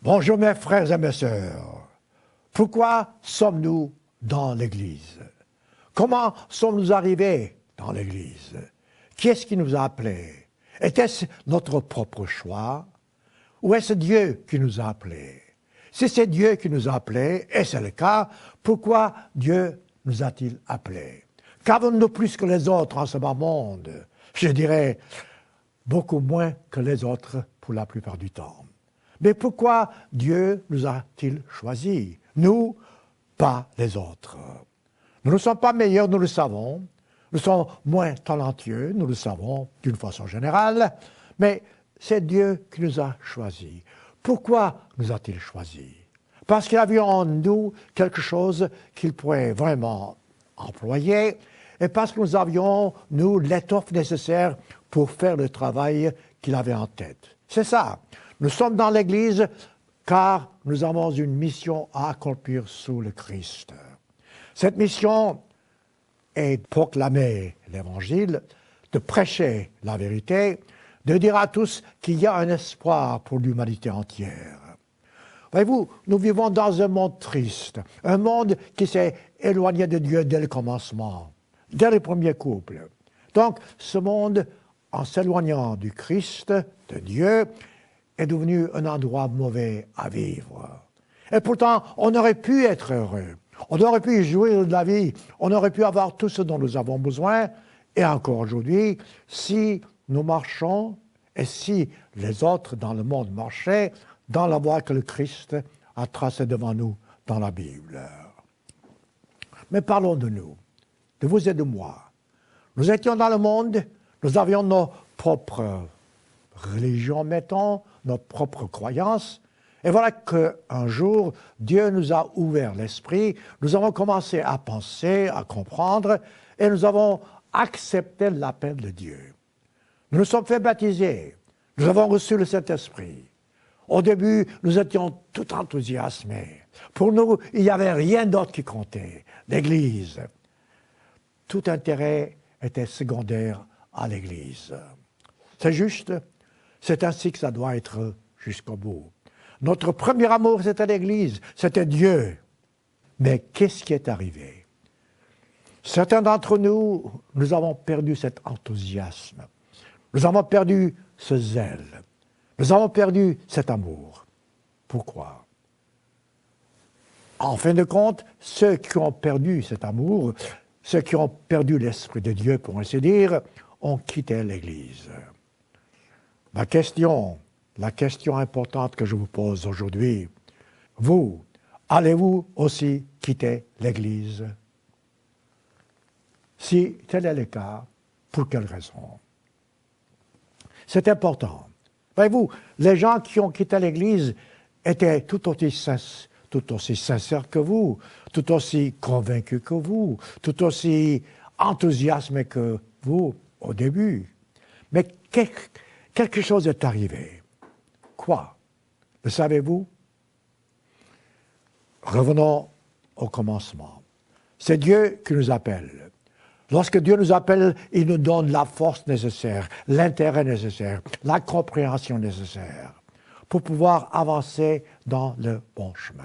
Bonjour mes frères et mes sœurs. Pourquoi sommes-nous dans l'Église? Comment sommes-nous arrivés dans l'Église? Qui est-ce qui nous a appelés? Était-ce notre propre choix? Ou est-ce Dieu qui nous a appelés? Si c'est Dieu qui nous a appelés, et c'est le cas, pourquoi Dieu nous a-t-il appelés? Qu'avons-nous plus que les autres en ce bas monde? Je dirais beaucoup moins que les autres pour la plupart du temps. Mais pourquoi Dieu nous a-t-il choisis? Nous, pas les autres. Nous ne sommes pas meilleurs, nous le savons. Nous sommes moins talentueux, nous le savons d'une façon générale. Mais c'est Dieu qui nous a choisis. Pourquoi nous a-t-il choisis? Parce qu'il a vu en nous quelque chose qu'il pourrait vraiment employer et parce que nous avions, nous, l'étoffe nécessaire pour faire le travail qu'il avait en tête. C'est ça. Nous sommes dans l'Église car nous avons une mission à accomplir sous le Christ. Cette mission est de proclamer l'Évangile, de prêcher la vérité, de dire à tous qu'il y a un espoir pour l'humanité entière. Voyez-vous, nous vivons dans un monde triste, un monde qui s'est éloigné de Dieu dès le commencement, dès les premiers couples. Donc, ce monde, en s'éloignant du Christ, de Dieu, est devenu un endroit mauvais à vivre. Et pourtant, on aurait pu être heureux, on aurait pu jouir de la vie, on aurait pu avoir tout ce dont nous avons besoin, et encore aujourd'hui, si nous marchons, et si les autres dans le monde marchaient, dans la voie que le Christ a tracée devant nous dans la Bible. Mais parlons de nous, de vous et de moi. Nous étions dans le monde, nous avions nos propres religions, mettons, nos propres croyances, et voilà qu'un jour, Dieu nous a ouvert l'esprit, nous avons commencé à penser, à comprendre, et nous avons accepté l'appel de Dieu. Nous nous sommes fait baptiser, nous avons reçu le Saint-Esprit. Au début, nous étions tout enthousiasmés. Pour nous, il n'y avait rien d'autre qui comptait, l'Église. Tout intérêt était secondaire à l'Église. C'est juste, c'est ainsi que ça doit être jusqu'au bout. Notre premier amour, c'était l'Église, c'était Dieu. Mais qu'est-ce qui est arrivé? Certains d'entre nous, nous avons perdu cet enthousiasme. Nous avons perdu ce zèle. Nous avons perdu cet amour. Pourquoi? En fin de compte, ceux qui ont perdu cet amour, ceux qui ont perdu l'Esprit de Dieu, pour ainsi dire, ont quitté l'Église. La question importante que je vous pose aujourd'hui, vous, allez-vous aussi quitter l'Église? Si tel est le cas, pour quelle raison? C'est important. Voyez-vous, les gens qui ont quitté l'Église étaient tout aussi sincères que vous, tout aussi convaincus que vous, tout aussi enthousiasmés que vous au début. Mais quelque chose est arrivé. Quoi? Le savez-vous? Revenons au commencement. C'est Dieu qui nous appelle. Lorsque Dieu nous appelle, il nous donne la force nécessaire, l'intérêt nécessaire, la compréhension nécessaire pour pouvoir avancer dans le bon chemin.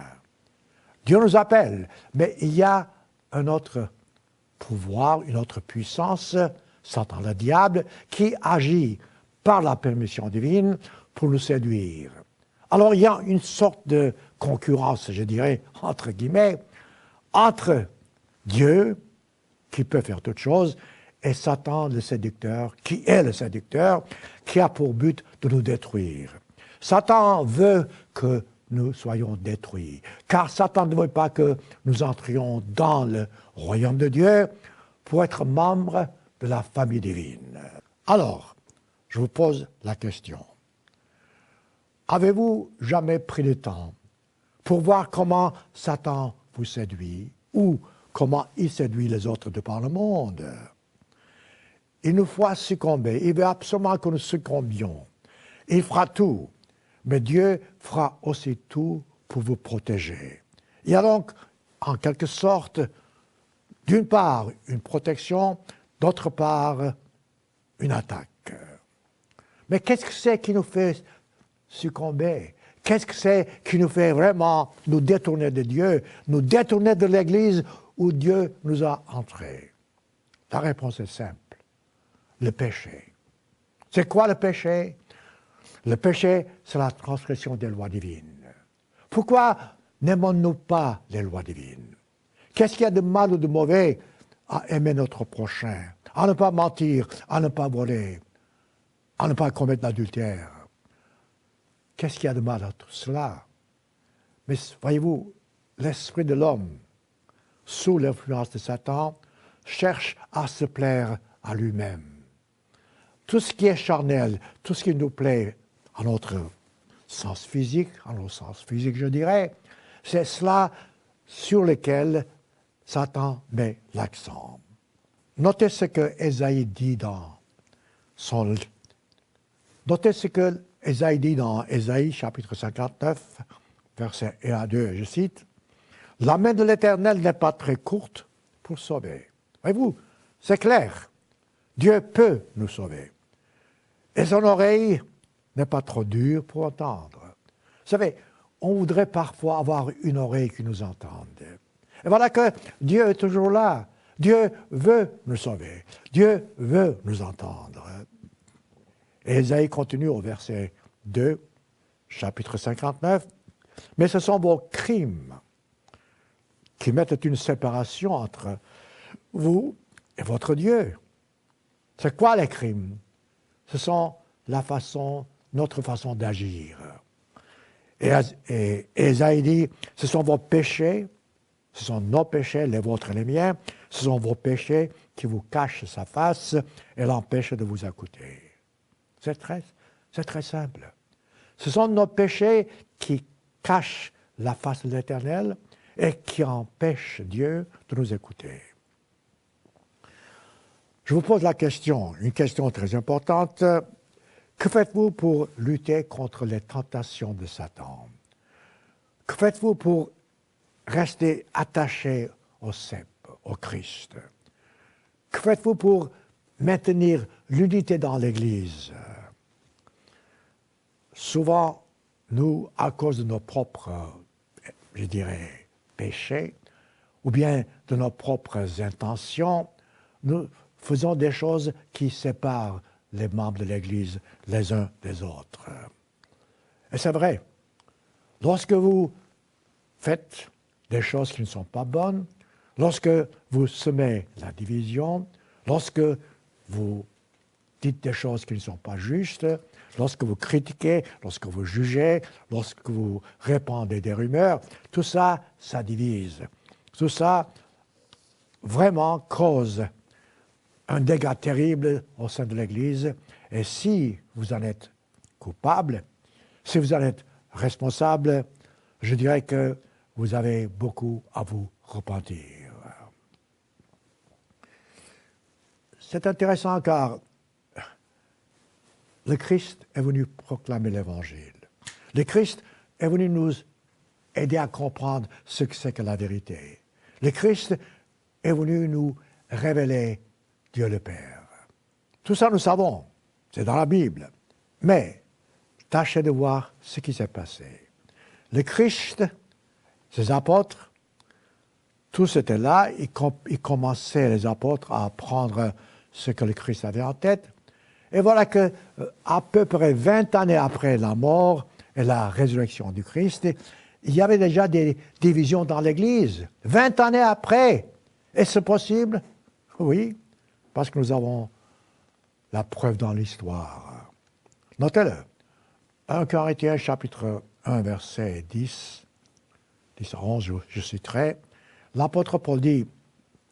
Dieu nous appelle, mais il y a un autre pouvoir, une autre puissance, Satan le diable, qui agit par la permission divine pour nous séduire. Alors il y a une sorte de concurrence, je dirais, entre guillemets, entre Dieu, qui peut faire toutes choses, et Satan, le séducteur, qui est le séducteur, qui a pour but de nous détruire. Satan veut que nous soyons détruits, car Satan ne veut pas que nous entrions dans le royaume de Dieu pour être membres de la famille divine. Alors, je vous pose la question. Avez-vous jamais pris le temps pour voir comment Satan vous séduit ou comment il séduit les autres de par le monde? Il nous fera succomber. Il veut absolument que nous succombions. Il fera tout. Mais Dieu fera aussi tout pour vous protéger. Il y a donc, en quelque sorte, d'une part, une protection, d'autre part, une attaque. Mais qu'est-ce que c'est qui nous fait succomber? Qu'est-ce que c'est qui nous fait vraiment nous détourner de Dieu, nous détourner de l'Église où Dieu nous a entrés? La réponse est simple. Le péché. C'est quoi le péché? Le péché, c'est la transgression des lois divines. Pourquoi n'aimons-nous pas les lois divines? Qu'est-ce qu'il y a de mal ou de mauvais à aimer notre prochain, à ne pas mentir, à ne pas voler, à ne pas commettre l'adultère? Qu'est-ce qu'il y a de mal à tout cela? Mais voyez-vous, l'esprit de l'homme, sous l'influence de Satan, cherche à se plaire à lui-même. Tout ce qui est charnel, tout ce qui nous plaît à notre sens physique, je dirais, c'est cela sur lequel Satan met l'accent. Notez ce que Ésaïe dit dans son... Notez ce que Ésaïe dit dans Ésaïe, chapitre 59, versets 1 à 2, je cite, « La main de l'Éternel n'est pas très courte pour sauver. » Voyez-vous, c'est clair. Dieu peut nous sauver. Et son oreille n'est pas trop dure pour entendre. Vous savez, on voudrait parfois avoir une oreille qui nous entende. Et voilà que Dieu est toujours là. Dieu veut nous sauver. Dieu veut nous entendre. Et Ésaïe continue au verset 2, chapitre 59. « Mais ce sont vos crimes qui mettent une séparation entre vous et votre Dieu. » C'est quoi les crimes? Ce sont notre façon d'agir. Et Ésaïe dit, ce sont vos péchés, ce sont nos péchés, les vôtres et les miens, ce sont vos péchés qui vous cachent sa face et l'empêchent de vous écouter. C'est très simple. Ce sont nos péchés qui cachent la face de l'Éternel et qui empêchent Dieu de nous écouter. Je vous pose la question, une question très importante. Que faites-vous pour lutter contre les tentations de Satan? Que faites-vous pour rester attaché au cep, au Christ? Que faites-vous pour maintenir l'unité dans l'Église? Souvent, nous, à cause de nos propres, je dirais, péchés, ou bien de nos propres intentions, nous faisons des choses qui séparent les membres de l'Église les uns des autres. Et c'est vrai, lorsque vous faites des choses qui ne sont pas bonnes, lorsque vous semez la division, lorsque vous dites des choses qui ne sont pas justes, lorsque vous critiquez, lorsque vous jugez, lorsque vous répandez des rumeurs, tout ça, ça divise. Tout ça, vraiment, cause un dégât terrible au sein de l'Église. Et si vous en êtes coupable, si vous en êtes responsable, je dirais que vous avez beaucoup à vous repentir. C'est intéressant car le Christ est venu proclamer l'Évangile. Le Christ est venu nous aider à comprendre ce que c'est que la vérité. Le Christ est venu nous révéler Dieu le Père. Tout ça, nous savons. C'est dans la Bible. Mais, tâchez de voir ce qui s'est passé. Le Christ, ses apôtres, tous étaient là. Ils commençaient, les apôtres, à apprendre ce que le Christ avait en tête. Et voilà que, à peu près 20 années après la mort et la résurrection du Christ, il y avait déjà des divisions dans l'Église. 20 années après. Est-ce possible? Oui, parce que nous avons la preuve dans l'histoire. Notez-le. 1 Corinthiens, chapitre 1, verset 10 à 11, je citerai. L'apôtre Paul dit,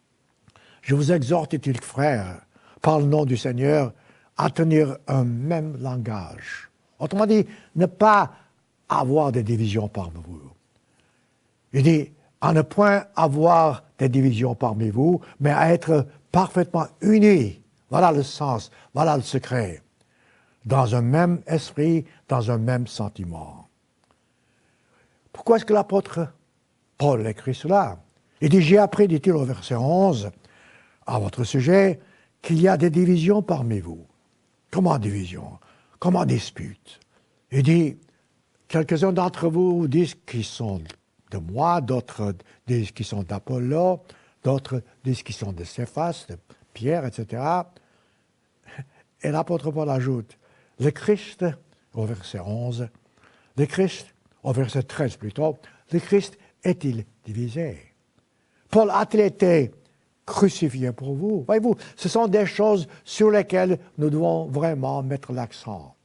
« Je vous exhorte, utiles frères, par le nom du Seigneur, à tenir un même langage. » Autrement dit, ne pas avoir des divisions parmi vous. Il dit, à ne point avoir des divisions parmi vous, mais à être parfaitement unis. Voilà le sens, voilà le secret. Dans un même esprit, dans un même sentiment. Pourquoi est-ce que l'apôtre Paul écrit cela? Il dit, j'ai appris, dit-il au verset 11, à votre sujet, qu'il y a des divisions parmi vous. Comment division? Comment dispute? Il dit, Quelques-uns d'entre vous disent qu'ils sont de moi, d'autres disent qu'ils sont d'Apollo, d'autres disent qu'ils sont de Céphas, de Pierre, etc. Et l'apôtre Paul ajoute, le Christ, au verset 11, le Christ, au verset 13 plutôt, le Christ est-il divisé? Paul a-t-il été crucifié pour vous? Voyez-vous, ce sont des choses sur lesquelles nous devons vraiment mettre l'accent.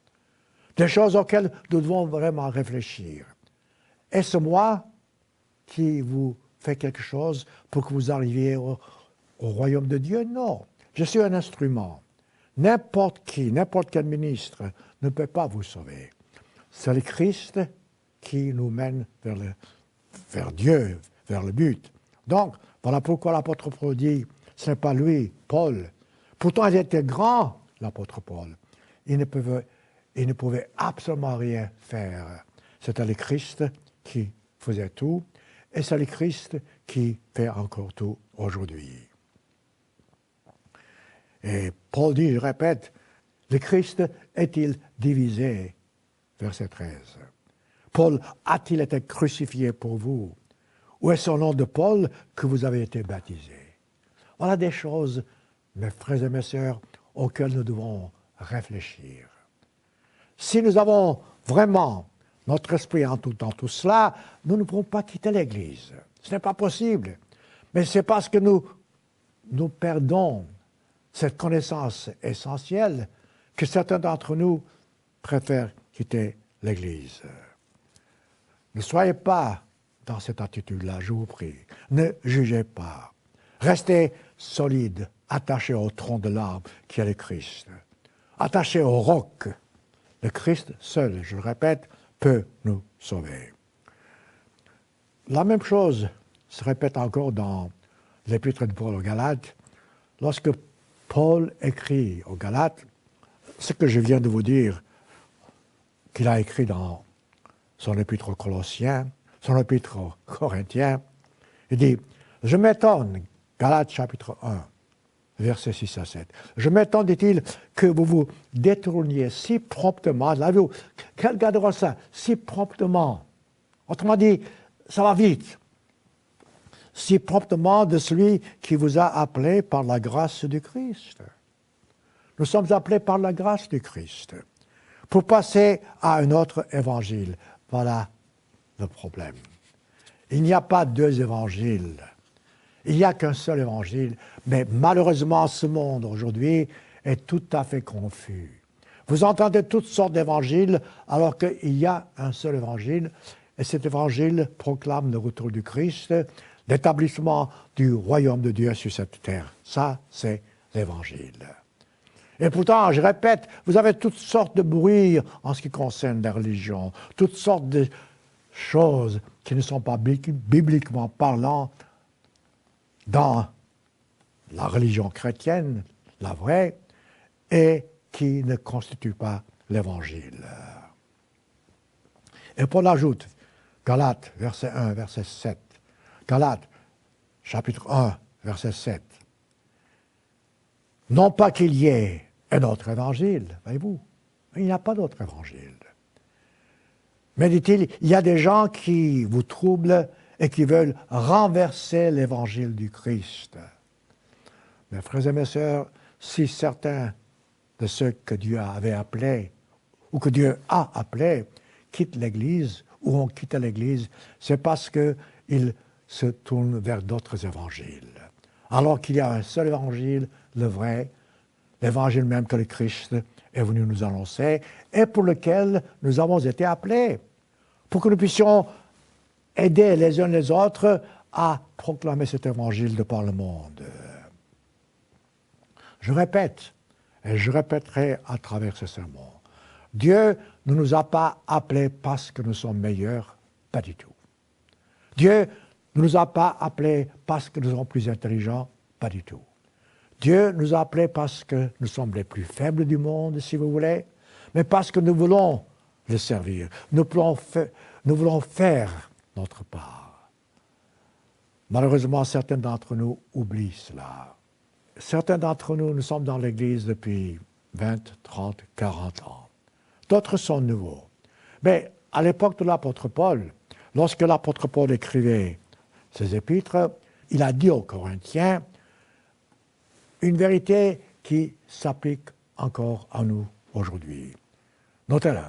Des choses auxquelles nous devons vraiment réfléchir. Est-ce moi qui vous fais quelque chose pour que vous arriviez au royaume de Dieu? Non. Je suis un instrument. N'importe qui, n'importe quel ministre ne peut pas vous sauver. C'est le Christ qui nous mène vers Dieu, vers le but. Donc, voilà pourquoi l'apôtre Paul dit, ce n'est pas lui, Paul. Pourtant, il était grand, l'apôtre Paul. Il ne pouvait absolument rien faire. C'était le Christ qui faisait tout, et c'est le Christ qui fait encore tout aujourd'hui. Et Paul dit, je répète, le Christ est-il divisé? Verset 13. Paul a-t-il été crucifié pour vous? Où est son nom de Paul que vous avez été baptisé? Voilà des choses, mes frères et mes sœurs, auxquelles nous devons réfléchir. Si nous avons vraiment notre esprit dans tout cela, nous ne pourrons pas quitter l'Église. Ce n'est pas possible. Mais c'est parce que nous perdons cette connaissance essentielle que certains d'entre nous préfèrent quitter l'Église. Ne soyez pas dans cette attitude-là, je vous prie. Ne jugez pas. Restez solide, attachés au tronc de l'arbre qui est le Christ. Attachés au roc. Le Christ seul, je le répète, peut nous sauver. La même chose se répète encore dans l'épître de Paul aux Galates. Lorsque Paul écrit aux Galates, ce que je viens de vous dire, qu'il a écrit dans son épître aux Colossiens, son épître aux Corinthiens, il dit, je m'étonne, Galates chapitre 1, versets 6 à 7, je m'étonne, dit-il, que vous vous détourniez si promptement, l'avez-vous, quel gardera ça, si promptement, autrement dit, ça va vite, si promptement de celui qui vous a appelé par la grâce du Christ. Nous sommes appelés par la grâce du Christ pour passer à un autre évangile. Voilà le problème. Il n'y a pas deux évangiles. Il n'y a qu'un seul évangile. Mais malheureusement, ce monde aujourd'hui est tout à fait confus. Vous entendez toutes sortes d'évangiles alors qu'il y a un seul évangile. Et cet évangile proclame le retour du Christ, l'établissement du royaume de Dieu sur cette terre. Ça, c'est l'évangile. Et pourtant, je répète, vous avez toutes sortes de bruits en ce qui concerne la religion, toutes sortes de choses qui ne sont pas bibliquement parlant dans la religion chrétienne, la vraie, et qui ne constituent pas l'évangile. Et Paul ajoute, Galates, verset 1, verset 7, Galates, chapitre 1, verset 7, non pas qu'il y ait un autre évangile, voyez-vous, il n'y a pas d'autre évangile. Mais dit-il, il y a des gens qui vous troublent et qui veulent renverser l'évangile du Christ. Mes frères et mes sœurs, si certains de ceux que Dieu avait appelés, ou que Dieu a appelés, quittent l'Église, ou ont quitté l'Église, c'est parce qu'ils se tournent vers d'autres évangiles. Alors qu'il y a un seul évangile, le vrai, l'évangile même que le Christ est venu nous annoncer, et pour lequel nous avons été appelés, pour que nous puissions aider les uns les autres à proclamer cet évangile de par le monde. Je répète, et je répéterai à travers ce sermon, Dieu ne nous a pas appelés parce que nous sommes meilleurs, pas du tout. Dieu ne nous a pas appelés parce que nous sommes plus intelligents, pas du tout. Dieu nous a appelés parce que nous sommes les plus faibles du monde, si vous voulez, mais parce que nous voulons le servir. Nous voulons faire notre part. Malheureusement, certains d'entre nous oublient cela. Certains d'entre nous, nous sommes dans l'Église depuis 20, 30, 40 ans. D'autres sont nouveaux. Mais à l'époque de l'apôtre Paul, lorsque l'apôtre Paul écrivait ses épîtres, il a dit aux Corinthiens une vérité qui s'applique encore à nous aujourd'hui. Notez-le.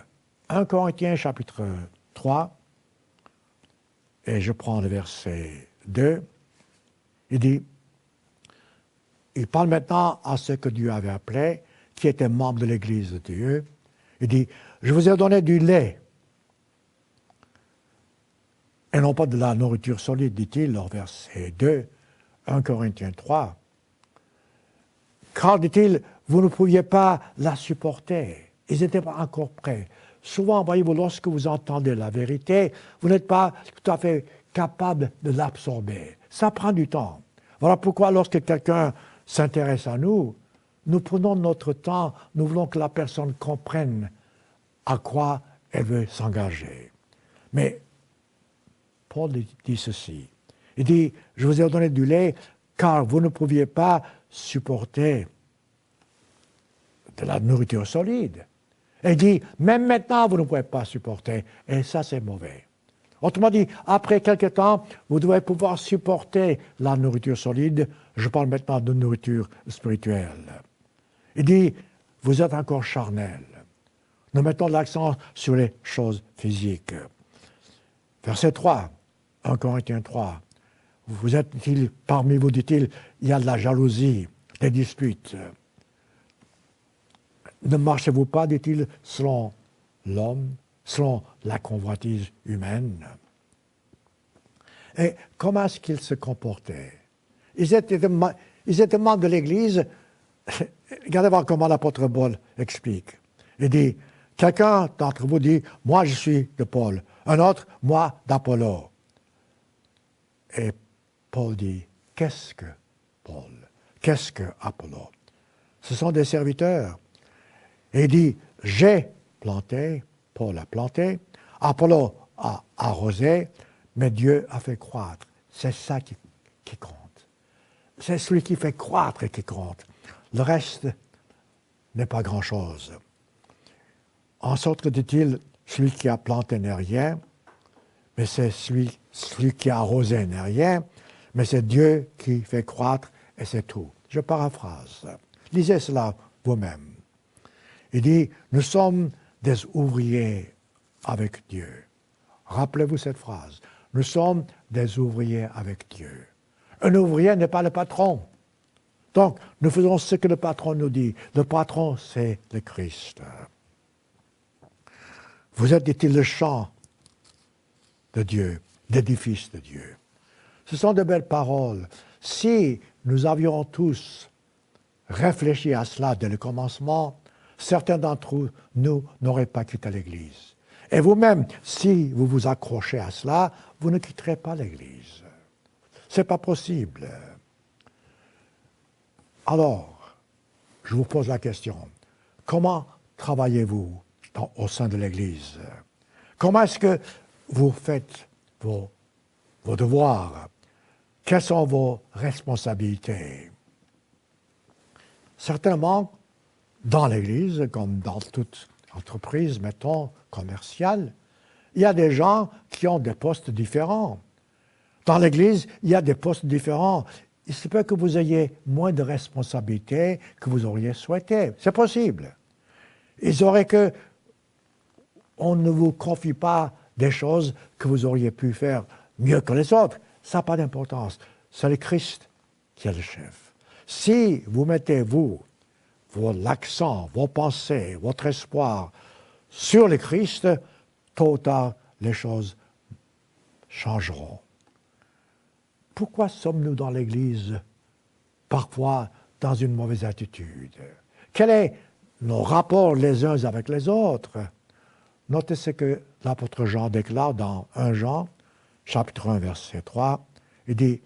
1 Corinthiens chapitre 3, et je prends le verset 2, il parle maintenant à ceux que Dieu avait appelés, qui étaient membres de l'Église de Dieu. Il dit, je vous ai donné du lait, et non pas de la nourriture solide, dit-il, au verset 2, 1 Corinthiens 3. Car, dit-il, vous ne pouviez pas la supporter. Ils n'étaient pas encore prêts. Souvent, voyez-vous, lorsque vous entendez la vérité, vous n'êtes pas tout à fait capable de l'absorber. Ça prend du temps. Voilà pourquoi lorsque quelqu'un s'intéresse à nous, nous prenons notre temps, nous voulons que la personne comprenne à quoi elle veut s'engager. Mais Paul dit ceci. Il dit, je vous ai donné du lait car vous ne pouviez pas supporter de la nourriture solide. Il dit, même maintenant, vous ne pouvez pas supporter. Et ça, c'est mauvais. Autrement dit, après quelque temps, vous devez pouvoir supporter la nourriture solide. Je parle maintenant de nourriture spirituelle. Il dit, vous êtes encore charnel. Nous mettons l'accent sur les choses physiques. Verset 3, 1 Corinthiens 3. Vous êtes, parmi vous, dit-il, il y a de la jalousie, des disputes. Ne marchez-vous pas, dit-il, selon l'homme, selon la convoitise humaine. Et comment est-ce qu'ils se comportaient? Ils étaient membres de l'Église. Regardez voir comment l'apôtre Paul explique. Il dit, quelqu'un d'entre vous dit, moi je suis de Paul, un autre, moi d'Apollo. Et Paul dit, qu'est-ce que Paul? Qu'est-ce que Apollo? Ce sont des serviteurs. Et il dit, j'ai planté, Paul a planté, Apollo a arrosé, mais Dieu a fait croître. C'est ça qui compte. C'est celui qui fait croître qui compte. Le reste n'est pas grand-chose. En sorte que, dit-il, celui qui a planté n'est rien, mais c'est celui qui a arrosé n'est rien, mais c'est Dieu qui fait croître et c'est tout. Je paraphrase. Lisez cela vous-même. Il dit, nous sommes des ouvriers avec Dieu. Rappelez-vous cette phrase. Nous sommes des ouvriers avec Dieu. Un ouvrier n'est pas le patron. Donc, nous faisons ce que le patron nous dit. Le patron, c'est le Christ. Vous êtes, dit-il, le champ de Dieu, l'édifice de Dieu. Ce sont de belles paroles. Si nous avions tous réfléchi à cela dès le commencement, certains d'entre nous n'auraient pas quitté l'Église. Et vous-même, si vous vous accrochez à cela, vous ne quitterez pas l'Église. Ce n'est pas possible. Alors, je vous pose la question. Comment travaillez-vous au sein de l'Église? Comment est-ce que vous faites vos devoirs? Quelles sont vos responsabilités? Certainement, dans l'Église, comme dans toute entreprise, mettons, commerciale, il y a des gens qui ont des postes différents. Dans l'Église, il y a des postes différents. Il se peut que vous ayez moins de responsabilités que vous auriez souhaité. C'est possible. Il aurait que on ne vous confie pas des choses que vous auriez pu faire mieux que les autres. Ça n'a pas d'importance. C'est le Christ qui est le chef. Si vous mettez, l'accent, vos pensées, votre espoir sur le Christ, tôt ou tard, les choses changeront. Pourquoi sommes-nous dans l'Église parfois dans une mauvaise attitude? Quels sont nos rapports les uns avec les autres? Notez ce que l'apôtre Jean déclare dans 1 Jean, chapitre 1, verset 3. Il dit,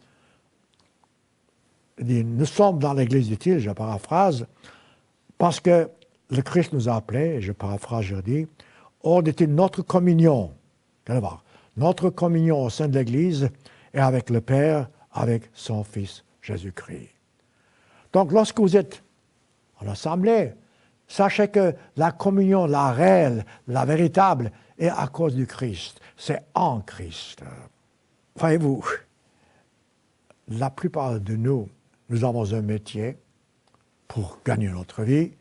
nous sommes dans l'Église, dit-il, je paraphrase, parce que le Christ nous a appelés, et je paraphrase, je dis, or, dit-il, notre communion, notre communion au sein de l'Église est avec le Père, avec son Fils Jésus-Christ. Donc, lorsque vous êtes en assemblée, sachez que la communion, la réelle, la véritable, est à cause du Christ, c'est en Christ. Voyez-vous, la plupart de nous, nous avons un métier pour gagner notre vie,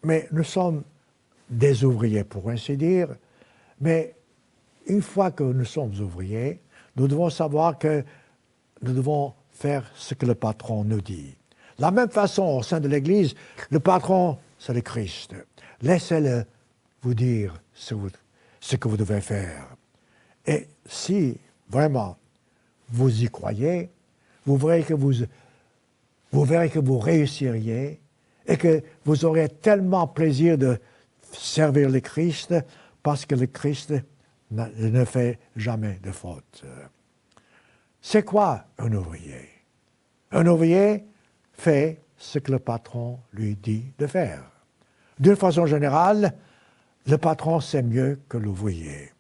mais nous sommes des ouvriers, pour ainsi dire. Mais une fois que nous sommes ouvriers, nous devons savoir que nous devons faire ce que le patron nous dit. De la même façon, au sein de l'Église, le patron, c'est le Christ. Laissez-le vous dire ce que vous devez faire. Et si vraiment vous y croyez, vous verrez que vous réussiriez et que vous aurez tellement plaisir de servir le Christ parce que le Christ ne fait jamais de faute. C'est quoi un ouvrier? Un ouvrier fait ce que le patron lui dit de faire. D'une façon générale, le patron sait mieux que l'ouvrier.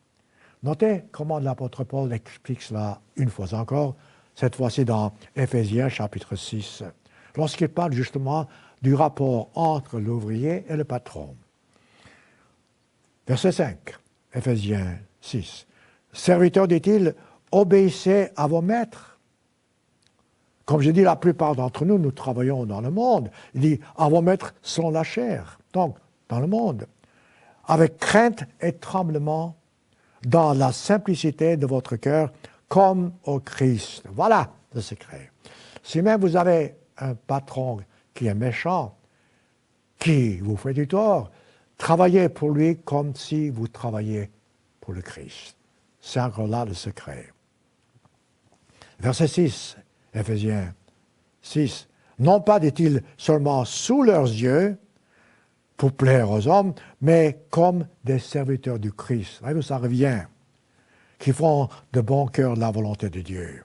Notez comment l'apôtre Paul explique cela une fois encore, cette fois-ci dans Éphésiens chapitre 6, lorsqu'il parle justement du rapport entre l'ouvrier et le patron. Verset 5, Éphésiens 6. Serviteurs, dit-il, obéissez à vos maîtres. Comme je dis, la plupart d'entre nous, nous travaillons dans le monde. Il dit, à vos maîtres selon la chair, donc dans le monde, avec crainte et tremblement, dans la simplicité de votre cœur, comme au Christ. Voilà le secret. Si même vous avez un patron qui est méchant, qui vous fait du tort, travaillez pour lui comme si vous travailliez pour le Christ. C'est encore là le secret. Verset 6, Éphésiens 6. Non pas, dit-il, seulement sous leurs yeux, pour plaire aux hommes, mais comme des serviteurs du Christ. Voyez-vous, ça revient. Qui font de bon cœur la volonté de Dieu.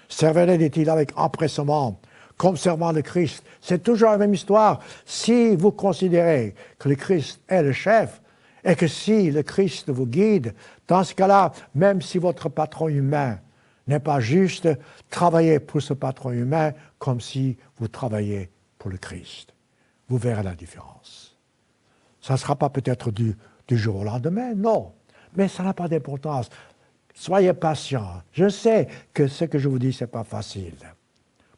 Servez-les, dit-il, avec empressement, comme servant le Christ. C'est toujours la même histoire. Si vous considérez que le Christ est le chef, et que si le Christ vous guide, dans ce cas-là, même si votre patron humain n'est pas juste, travaillez pour ce patron humain comme si vous travailliez pour le Christ. Vous verrez la différence. Ça ne sera pas peut-être du jour au lendemain, non. Mais ça n'a pas d'importance. Soyez patients. Je sais que ce que je vous dis, ce n'est pas facile.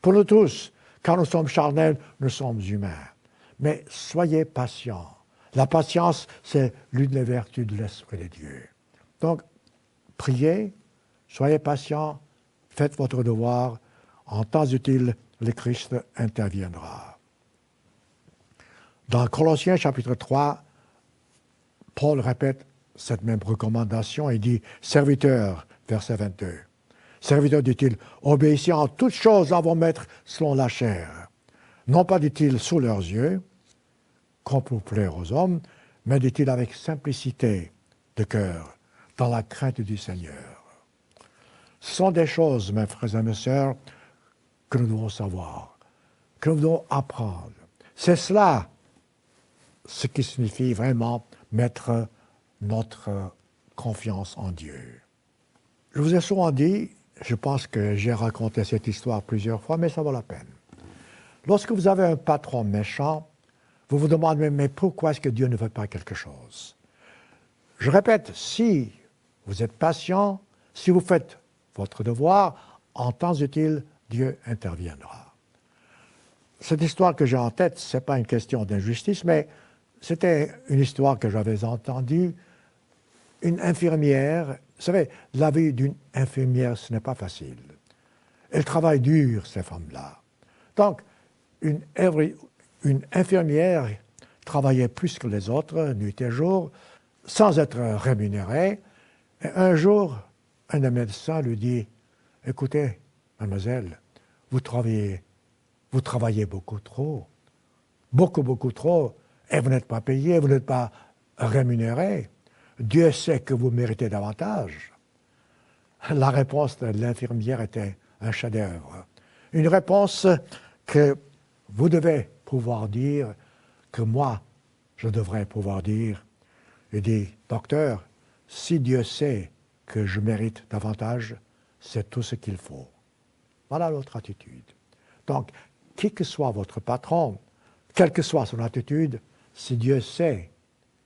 Pour nous tous, quand nous sommes charnels, nous sommes humains. Mais soyez patients. La patience, c'est l'une des vertus de l'Esprit de Dieu. Donc, priez, soyez patients, faites votre devoir. En temps utile, le Christ interviendra. Dans Colossiens chapitre 3, Paul répète cette même recommandation et dit « Serviteurs », verset 22. « Serviteurs, dit-il, obéissez en toutes choses à vos maîtres selon la chair. Non pas, dit-il, sous leurs yeux, comme pour plaire aux hommes, mais, dit-il, avec simplicité de cœur, dans la crainte du Seigneur. » Ce sont des choses, mes frères et mes sœurs, que nous devons savoir, que nous devons apprendre. C'est cela ce qui signifie vraiment mettre notre confiance en Dieu. Je vous ai souvent dit, je pense que j'ai raconté cette histoire plusieurs fois, mais ça vaut la peine. Lorsque vous avez un patron méchant, vous vous demandez, mais pourquoi est-ce que Dieu ne fait pas quelque chose? Je répète, si vous êtes patient, si vous faites votre devoir, en temps utile, Dieu interviendra. Cette histoire que j'ai en tête, ce n'est pas une question d'injustice, mais c'était une histoire que j'avais entendue. Une infirmière, vous savez, la vie d'une infirmière, ce n'est pas facile. Elle travaille dur, ces femmes-là. Donc, une infirmière travaillait plus que les autres, nuit et jour, sans être rémunérée. Et un jour, un des médecins lui dit, « Écoutez, mademoiselle, vous travaillez beaucoup trop, beaucoup trop, et vous n'êtes pas payé, vous n'êtes pas rémunéré. Dieu sait que vous méritez davantage. » La réponse de l'infirmière était un chef-d'œuvre. Une réponse que vous devez pouvoir dire, que moi, je devrais pouvoir dire. Il dit, « Docteur, si Dieu sait que je mérite davantage, c'est tout ce qu'il faut. » Voilà l'autre attitude. Donc, qui que soit votre patron, quelle que soit son attitude, si Dieu sait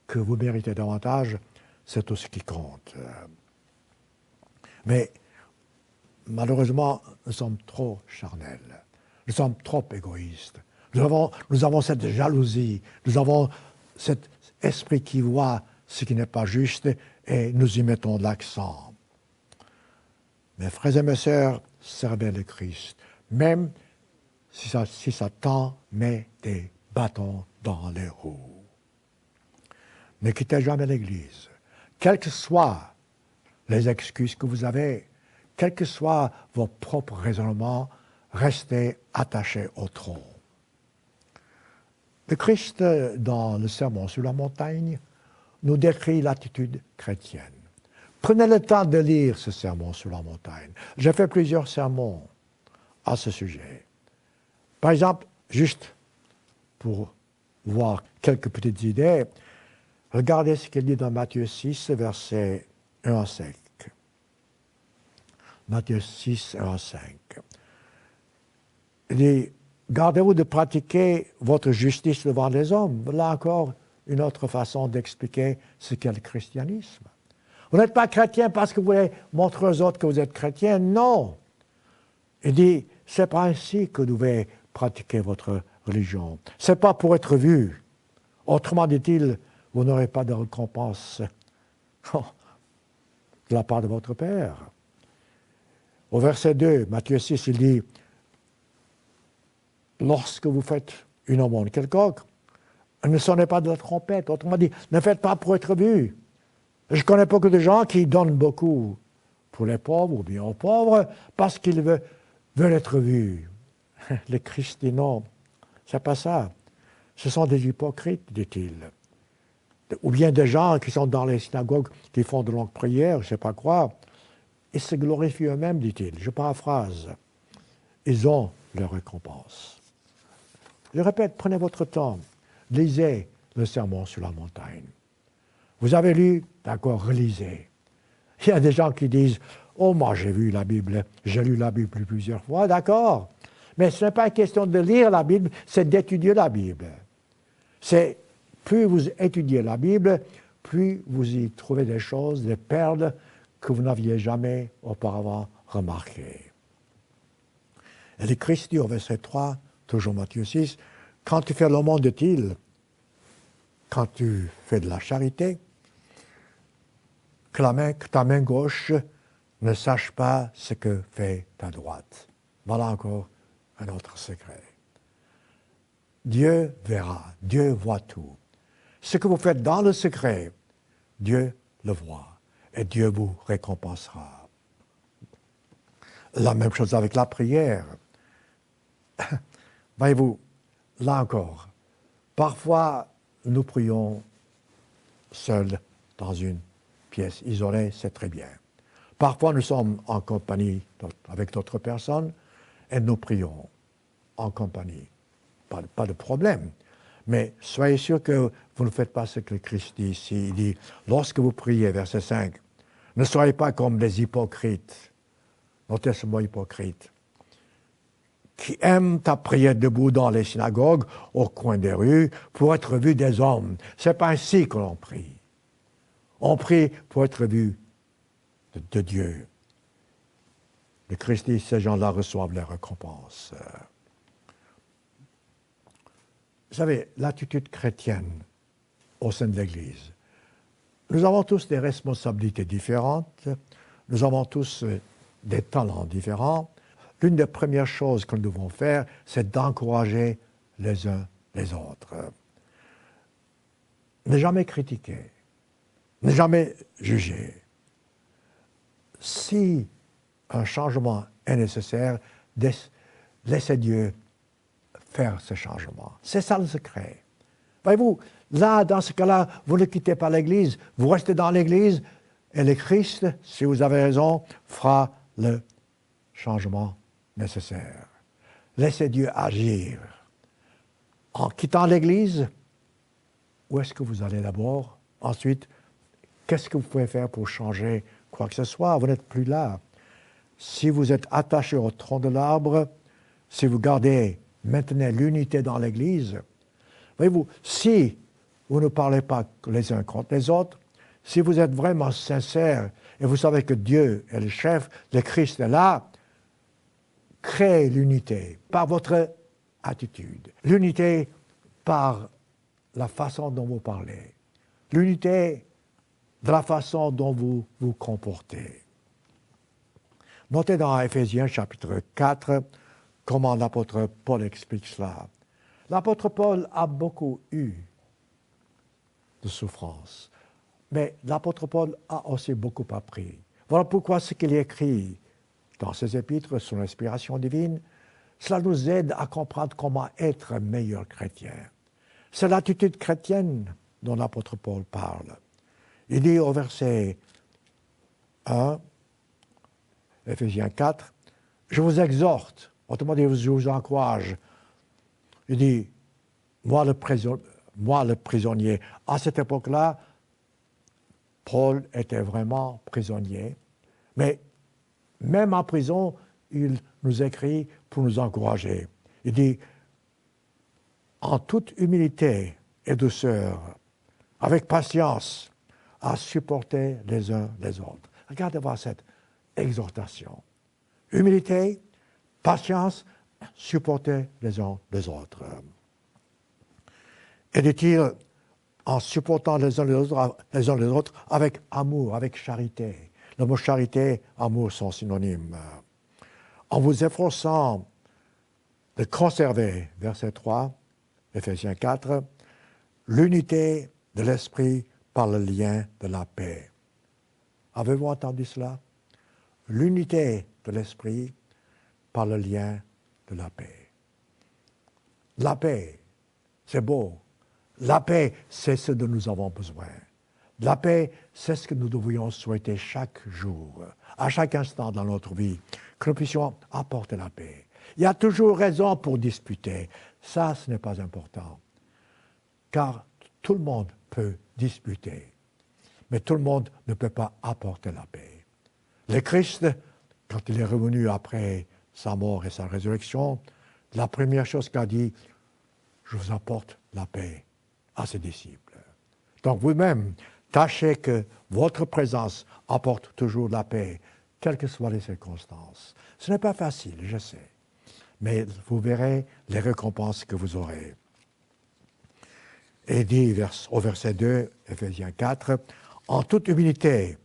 que vous méritez davantage, c'est tout ce qui compte. Mais malheureusement, nous sommes trop charnels. Nous sommes trop égoïstes. Nous avons cette jalousie. Nous avons cet esprit qui voit ce qui n'est pas juste et nous y mettons de l'accent. Mes frères et mes sœurs, servez le Christ. Même si Satan met des bâtons dans les roues. Ne quittez jamais l'Église. Quelles que soient les excuses que vous avez, quels que soient vos propres raisonnements, restez attachés au tronc. Le Christ, dans le Sermon sur la montagne, nous décrit l'attitude chrétienne. Prenez le temps de lire ce Sermon sur la montagne. J'ai fait plusieurs sermons à ce sujet. Par exemple, juste pour voir quelques petites idées, regardez ce qu'il dit dans Matthieu 6, versets 1 à 5. Matthieu 6, 1 à 5. Il dit, gardez-vous de pratiquer votre justice devant les hommes. Là encore, une autre façon d'expliquer ce qu'est le christianisme. Vous n'êtes pas chrétien parce que vous voulez montrer aux autres que vous êtes chrétien. Non. Il dit, c'est pas ainsi que vous devez pratiquer votre religion. C'est pas pour être vu. Autrement, dit-il, vous n'aurez pas de récompense de la part de votre Père. Au verset 2, Matthieu 6, il dit, lorsque vous faites une aumône quelconque, ne sonnez pas de la trompette. Autrement dit, ne faites pas pour être vu. Je connais beaucoup de gens qui donnent beaucoup pour les pauvres ou bien aux pauvres parce qu'ils veulent être vus. Les Christ dit non, c'est pas ça. Ce sont des hypocrites, dit-il. Ou bien des gens qui sont dans les synagogues, qui font de longues prières, je ne sais pas quoi. Ils se glorifient eux-mêmes, dit-il. Je paraphrase. Ils ont leur récompense. Je répète, prenez votre temps. Lisez le Sermon sur la montagne. Vous avez lu, d'accord, relisez. Il y a des gens qui disent, oh, moi j'ai vu la Bible, j'ai lu la Bible plusieurs fois, d'accord. Mais ce n'est pas une question de lire la Bible, c'est d'étudier la Bible. C'est, plus vous étudiez la Bible, plus vous y trouvez des choses, des perles que vous n'aviez jamais auparavant remarquées. Et le Christ dit au verset 3, toujours Matthieu 6, quand tu fais l'aumône utile, quand tu fais de la charité, que ta main gauche ne sache pas ce que fait ta droite. Voilà encore un autre secret. Dieu verra, Dieu voit tout. Ce que vous faites dans le secret, Dieu le voit et Dieu vous récompensera. La même chose avec la prière. Voyez-vous, là encore, parfois nous prions seuls dans une pièce isolée, c'est très bien. Parfois nous sommes en compagnie avec d'autres personnes et nous prions en compagnie. Pas de problème. Mais soyez sûr que vous ne faites pas ce que le Christ dit ici. Il dit, lorsque vous priez, verset 5, ne soyez pas comme des hypocrites. Notez ce mot hypocrite. Qui aiment à prier debout dans les synagogues, au coin des rues, pour être vus des hommes. Ce n'est pas ainsi que l'on prie. On prie pour être vu de Dieu. Le Christ dit, ces gens-là reçoivent les récompenses. Vous savez, l'attitude chrétienne au sein de l'Église. Nous avons tous des responsabilités différentes. Nous avons tous des talents différents. L'une des premières choses que nous devons faire, c'est d'encourager les uns les autres. Ne jamais critiquer, ne jamais juger. Si un changement est nécessaire, laissez Dieu faire ce changement. C'est ça le secret. Voyez-vous, là, dans ce cas-là, vous ne quittez pas l'Église, vous restez dans l'Église, et le Christ, si vous avez raison, fera le changement nécessaire. Laissez Dieu agir. En quittant l'Église, où est-ce que vous allez d'abord? Ensuite, qu'est-ce que vous pouvez faire pour changer quoi que ce soit? Vous n'êtes plus là. Si vous êtes attaché au tronc de l'arbre, si vous maintenez l'unité dans l'Église, voyez-vous, si vous ne parlez pas les uns contre les autres, si vous êtes vraiment sincère et vous savez que Dieu est le chef, le Christ est là, créez l'unité par votre attitude, l'unité par la façon dont vous parlez, l'unité de la façon dont vous vous comportez. Notez dans Éphésiens chapitre 4 comment l'apôtre Paul explique cela. L'apôtre Paul a beaucoup eu de souffrance, mais l'apôtre Paul a aussi beaucoup appris. Voilà pourquoi ce qu'il écrit dans ses épîtres sous l'inspiration divine, cela nous aide à comprendre comment être un meilleur chrétien. C'est l'attitude chrétienne dont l'apôtre Paul parle. Il dit au verset 1, Éphésiens 4, « Je vous exhorte », autrement dit, je vous encourage. Il dit, moi le prisonnier. À cette époque-là, Paul était vraiment prisonnier, mais même en prison, il nous écrit pour nous encourager. Il dit, en toute humilité et douceur, avec patience, à supporter les uns les autres. Regardez voir cette exhortation. Humilité, patience, supporter les uns les autres. Et dit-il, en supportant les uns les autres avec amour, avec charité. Le mot charité, amour sont synonymes. En vous efforçant de conserver, verset 3, Éphésiens 4, l'unité de l'esprit par le lien de la paix. Avez-vous entendu cela? L'unité de l'esprit par le lien de la paix. La paix, c'est beau. La paix, c'est ce dont nous avons besoin. La paix, c'est ce que nous devrions souhaiter chaque jour, à chaque instant dans notre vie, que nous puissions apporter la paix. Il y a toujours raison pour disputer. Ça, ce n'est pas important. Car tout le monde peut disputer, mais tout le monde ne peut pas apporter la paix. Le Christ, quand il est revenu après sa mort et sa résurrection, la première chose qu'a dit, je vous apporte la paix à ses disciples. Donc vous-même, tâchez que votre présence apporte toujours la paix, quelles que soient les circonstances. Ce n'est pas facile, je sais, mais vous verrez les récompenses que vous aurez. Et dit au verset 2, Éphésiens 4, en toute humilité,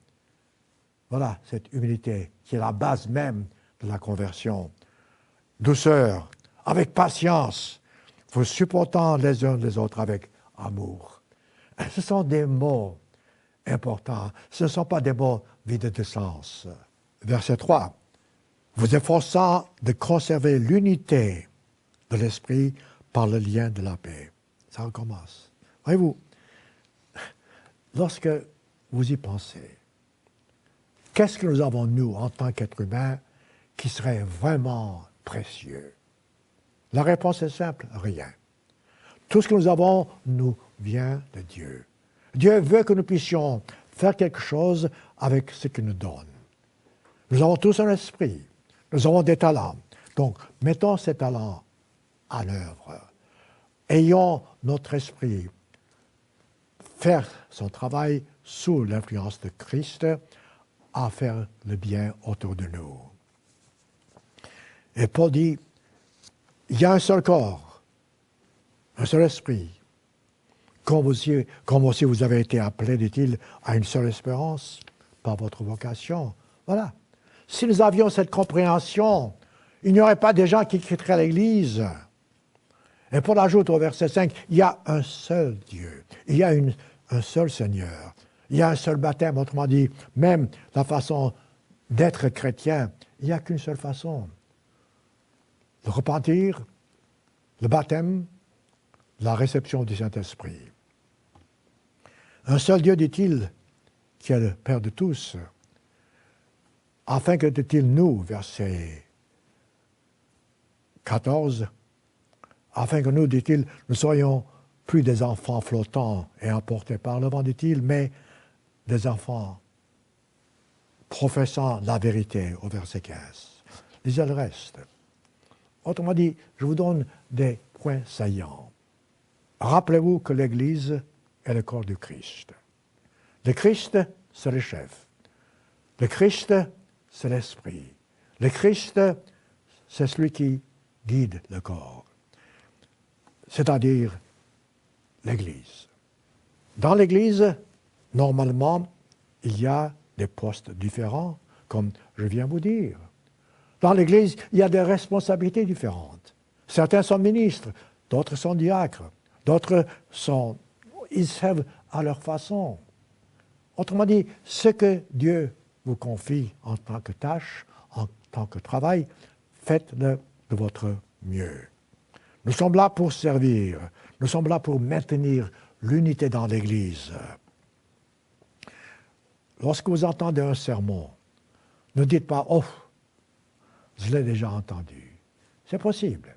voilà cette humilité qui est la base même de la conversion, douceur, avec patience, vous supportant les uns les autres avec amour. Ce sont des mots importants, ce ne sont pas des mots vides de sens. Verset 3, vous efforçant de conserver l'unité de l'esprit par le lien de la paix. Ça recommence. Voyez-vous, lorsque vous y pensez, qu'est-ce que nous avons, nous, en tant qu'êtres humains, qui serait vraiment précieux? La réponse est simple, rien. Tout ce que nous avons nous vient de Dieu. Dieu veut que nous puissions faire quelque chose avec ce qu'il nous donne. Nous avons tous un esprit, nous avons des talents. Donc, mettons ces talents en œuvre. Ayons notre esprit faire son travail sous l'influence de Christ à faire le bien autour de nous. Et Paul dit, il y a un seul corps, un seul esprit. Comme aussi vous avez été appelés, dit-il, à une seule espérance par votre vocation. Voilà. Si nous avions cette compréhension, il n'y aurait pas des gens qui quitteraient l'Église. Et Paul ajoute au verset 5, il y a un seul Dieu, il y a un seul Seigneur, il y a un seul baptême, autrement dit, même la façon d'être chrétien, il n'y a qu'une seule façon. Le repentir, le baptême, la réception du Saint-Esprit. Un seul Dieu, dit-il, qui est le Père de tous, afin que, dit-il, nous, verset 14, afin que nous, dit-il, ne soyons plus des enfants flottants et emportés par le vent, dit-il, mais des enfants professant la vérité, au verset 15. Lisez le reste. Autrement dit, je vous donne des points saillants. Rappelez-vous que l'Église est le corps du Christ. Le Christ, c'est le chef. Le Christ, c'est l'Esprit. Le Christ, c'est celui qui guide le corps, c'est-à-dire l'Église. Dans l'Église, normalement, il y a des postes différents, comme je viens vous dire. Dans l'Église, il y a des responsabilités différentes. Certains sont ministres, d'autres sont diacres, d'autres sont... Ils servent à leur façon. Autrement dit, ce que Dieu vous confie en tant que tâche, en tant que travail, faites-le de votre mieux. Nous sommes là pour servir, nous sommes là pour maintenir l'unité dans l'Église. Lorsque vous entendez un sermon, ne dites pas « Oh, je l'ai déjà entendu ». C'est possible.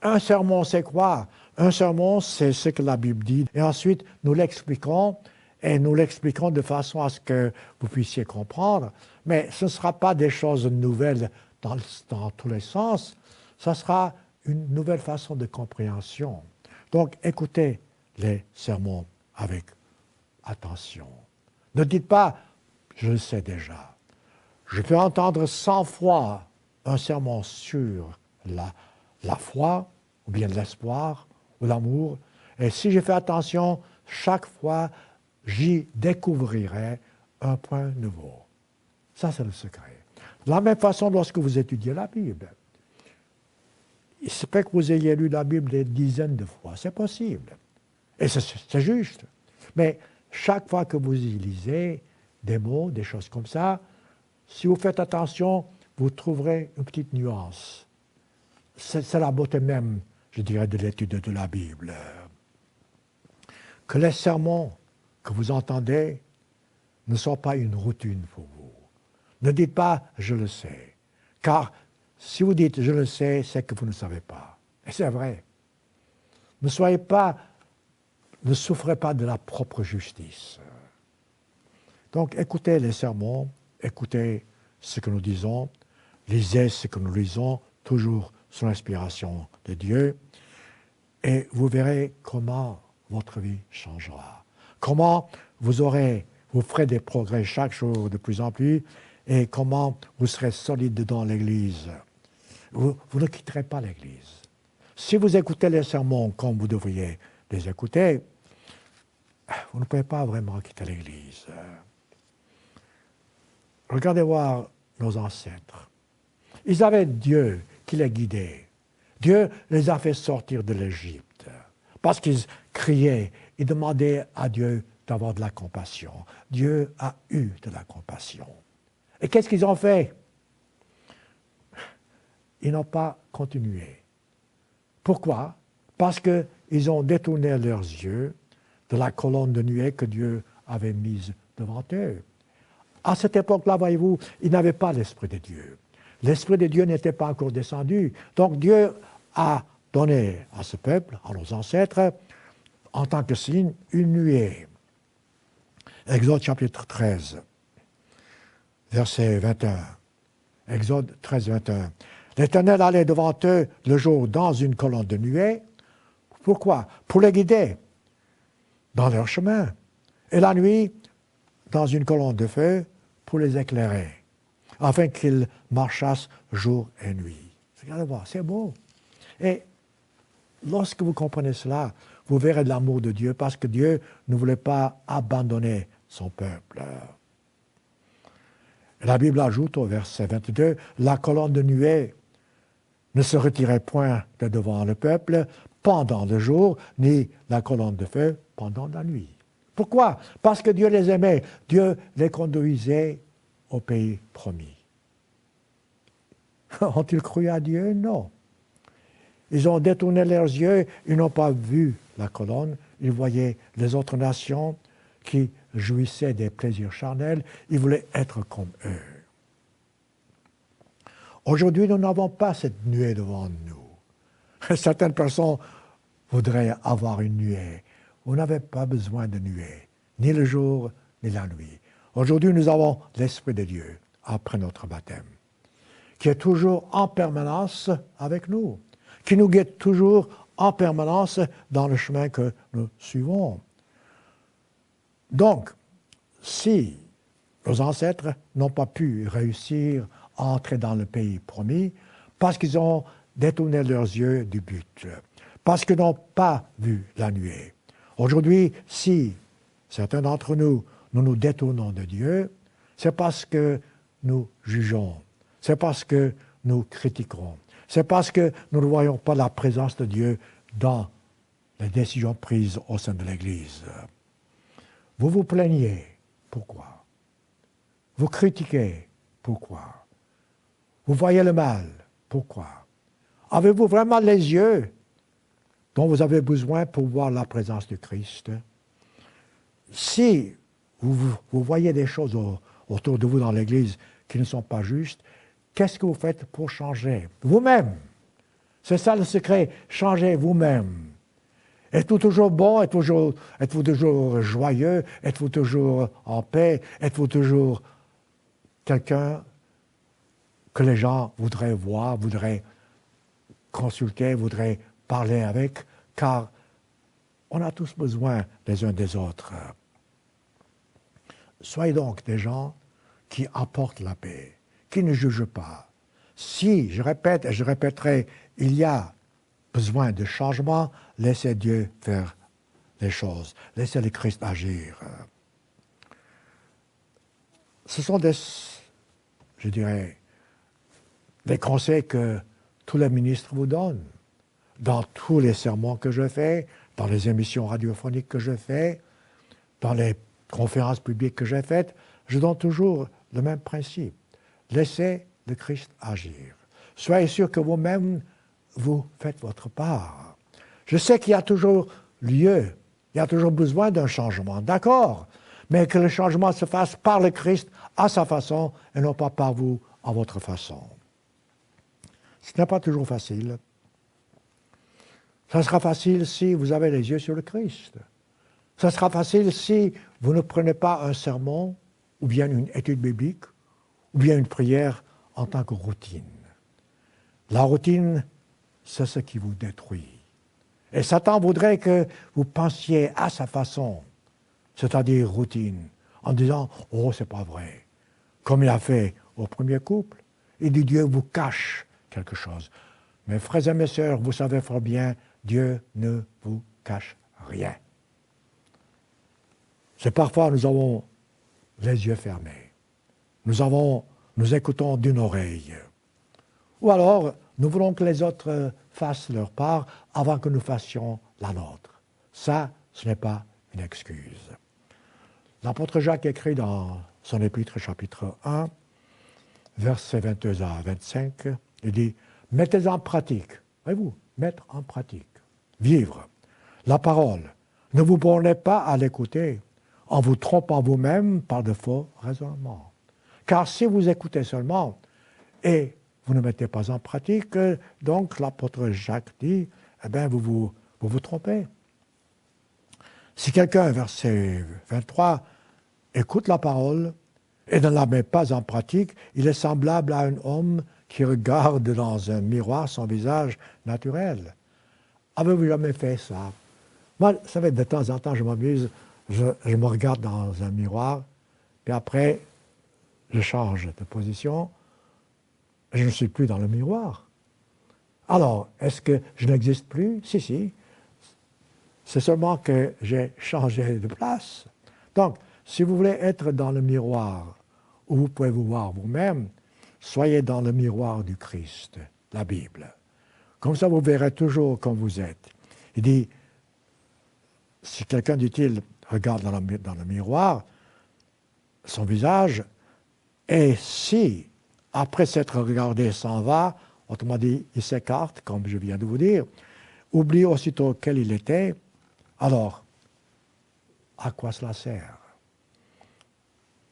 Un sermon, c'est quoi? Un sermon, c'est ce que la Bible dit. Et ensuite, nous l'expliquons, et nous l'expliquons de façon à ce que vous puissiez comprendre. Mais ce ne sera pas des choses nouvelles dans tous les sens. Ce sera une nouvelle façon de compréhension. Donc, écoutez les sermons avec attention. Ne dites pas « je le sais déjà ». Je peux entendre 100 fois un sermon sur la foi, ou bien l'espoir, ou l'amour, et si je fais attention, chaque fois, j'y découvrirai un point nouveau. Ça, c'est le secret. De la même façon, lorsque vous étudiez la Bible, il se peut que vous ayez lu la Bible des dizaines de fois, c'est possible. Et c'est juste. Mais chaque fois que vous y lisez des mots, des choses comme ça, si vous faites attention, vous trouverez une petite nuance. C'est la beauté même, je dirais, de l'étude de la Bible. Que les sermons que vous entendez ne soient pas une routine pour vous. Ne dites pas « je le sais », car si vous dites « je le sais », c'est que vous ne savez pas. Et c'est vrai. Ne souffrez pas de la propre justice. Donc écoutez les sermons, écoutez ce que nous disons, lisez ce que nous lisons, toujours sous l'inspiration de Dieu, et vous verrez comment votre vie changera. Comment vous ferez des progrès chaque jour de plus en plus, et comment vous serez solide dans l'Église. Vous ne quitterez pas l'Église. Si vous écoutez les sermons comme vous devriez les écouter, vous ne pouvez pas vraiment quitter l'Église. Regardez voir nos ancêtres. Ils avaient Dieu qui les guidait. Dieu les a fait sortir de l'Égypte parce qu'ils criaient, ils demandaient à Dieu d'avoir de la compassion. Dieu a eu de la compassion. Et qu'est-ce qu'ils ont fait? Ils n'ont pas continué. Pourquoi? Parce qu'ils ont détourné leurs yeux de la colonne de nuée que Dieu avait mise devant eux. À cette époque-là, voyez-vous, ils n'avaient pas l'Esprit de Dieu. L'Esprit de Dieu n'était pas encore descendu. Donc Dieu a donné à ce peuple, à nos ancêtres, en tant que signe, une nuée. Exode chapitre 13, verset 21. Exode 13, 21. L'Éternel allait devant eux le jour dans une colonne de nuée. Pourquoi? Pour les guider dans leur chemin. Et la nuit, dans une colonne de feu, pour les éclairer, afin qu'ils marchassent jour et nuit. Regardez voir, c'est beau. Et lorsque vous comprenez cela, vous verrez l'amour de Dieu, parce que Dieu ne voulait pas abandonner son peuple. La Bible ajoute au verset 22, « La colonne de nuée ne se retirait point de devant le peuple pendant le jour, ni la colonne de feu pendant la nuit. » Pourquoi? Parce que Dieu les aimait. Dieu les conduisait au pays promis. Ont-ils cru à Dieu? Non. Ils ont détourné leurs yeux, ils n'ont pas vu la colonne, ils voyaient les autres nations qui jouissaient des plaisirs charnels, ils voulaient être comme eux. Aujourd'hui, nous n'avons pas cette nuée devant nous. Certaines personnes voudraient avoir une nuée. Vous n'avez pas besoin de nuée, ni le jour, ni la nuit. Aujourd'hui, nous avons l'Esprit de Dieu, après notre baptême, qui est toujours en permanence avec nous, qui nous guide toujours en permanence dans le chemin que nous suivons. Donc, si nos ancêtres n'ont pas pu réussir à entrer dans le pays promis parce qu'ils ont détourné leurs yeux du but, parce qu'ils n'ont pas vu la nuée. Aujourd'hui, si certains d'entre nous, nous nous détournons de Dieu, c'est parce que nous jugeons, c'est parce que nous critiquons, c'est parce que nous ne voyons pas la présence de Dieu dans les décisions prises au sein de l'Église. Vous vous plaignez, pourquoi? Vous critiquez, pourquoi? Vous voyez le mal, pourquoi? Avez-vous vraiment les yeux dont vous avez besoin pour voir la présence du Christ? Si vous voyez des choses autour de vous dans l'Église qui ne sont pas justes, qu'est-ce que vous faites pour changer? Vous-même. C'est ça le secret, changez vous-même. Êtes-vous toujours bon? Êtes-vous toujours joyeux? Êtes-vous toujours en paix? Êtes-vous toujours quelqu'un que les gens voudraient voir, voudraient consulter, voudraient parler avec? Car on a tous besoin les uns des autres. Soyez donc des gens qui apportent la paix, qui ne jugent pas. Si, je répète et je répéterai, il y a besoin de changement, laissez Dieu faire les choses, laissez le Christ agir. Ce sont je dirais, des conseils que tous les ministres vous donnent, dans tous les sermons que je fais, dans les émissions radiophoniques que je fais, dans les conférences publiques que j'ai faites, je donne toujours le même principe. Laissez le Christ agir. Soyez sûr que vous-même, vous faites votre part. Je sais qu'il y a toujours lieu, il y a toujours besoin d'un changement, d'accord, mais que le changement se fasse par le Christ à sa façon et non pas par vous à votre façon. Ce n'est pas toujours facile. Ça sera facile si vous avez les yeux sur le Christ. Ça sera facile si vous ne prenez pas un sermon ou bien une étude biblique ou bien une prière en tant que routine. La routine, c'est ce qui vous détruit. Et Satan voudrait que vous pensiez à sa façon, c'est-à-dire routine, en disant « Oh, c'est pas vrai », comme il a fait au premier couple. Il dit « Dieu vous cache quelque chose ». Mes frères et mes sœurs, vous savez fort bien, Dieu ne vous cache rien. C'est parfois nous avons les yeux fermés. Nous écoutons d'une oreille. Ou alors, nous voulons que les autres fassent leur part avant que nous fassions la nôtre. Ça, ce n'est pas une excuse. L'apôtre Jacques écrit dans son épître chapitre 1, versets 22 à 25, il dit « Mettez en pratique, voyez-vous, mettre en pratique, vivre la parole. Ne vous bornez pas à l'écouter en vous trompant vous-même par de faux raisonnements. Car si vous écoutez seulement et vous ne mettez pas en pratique, donc l'apôtre Jacques dit, eh bien, vous vous trompez. Si quelqu'un, verset 23, écoute la parole et ne la met pas en pratique, il est semblable à un homme qui regarde dans un miroir son visage naturel. Avez-vous jamais fait ça? Moi, vous savez, de temps en temps, je m'amuse, je me regarde dans un miroir, puis après, je change de position, je ne suis plus dans le miroir. Alors, est-ce que je n'existe plus? Si. C'est seulement que j'ai changé de place. Donc, si vous voulez être dans le miroir où vous pouvez vous voir vous-même, soyez dans le miroir du Christ, la Bible. Comme ça, vous verrez toujours comme vous êtes. Il dit, si quelqu'un, dit-il, regarde dans le miroir, son visage, et si, après s'être regardé, s'en va, autrement dit, il s'écarte, comme je viens de vous dire, oublie aussitôt quel il était, alors, à quoi cela sert?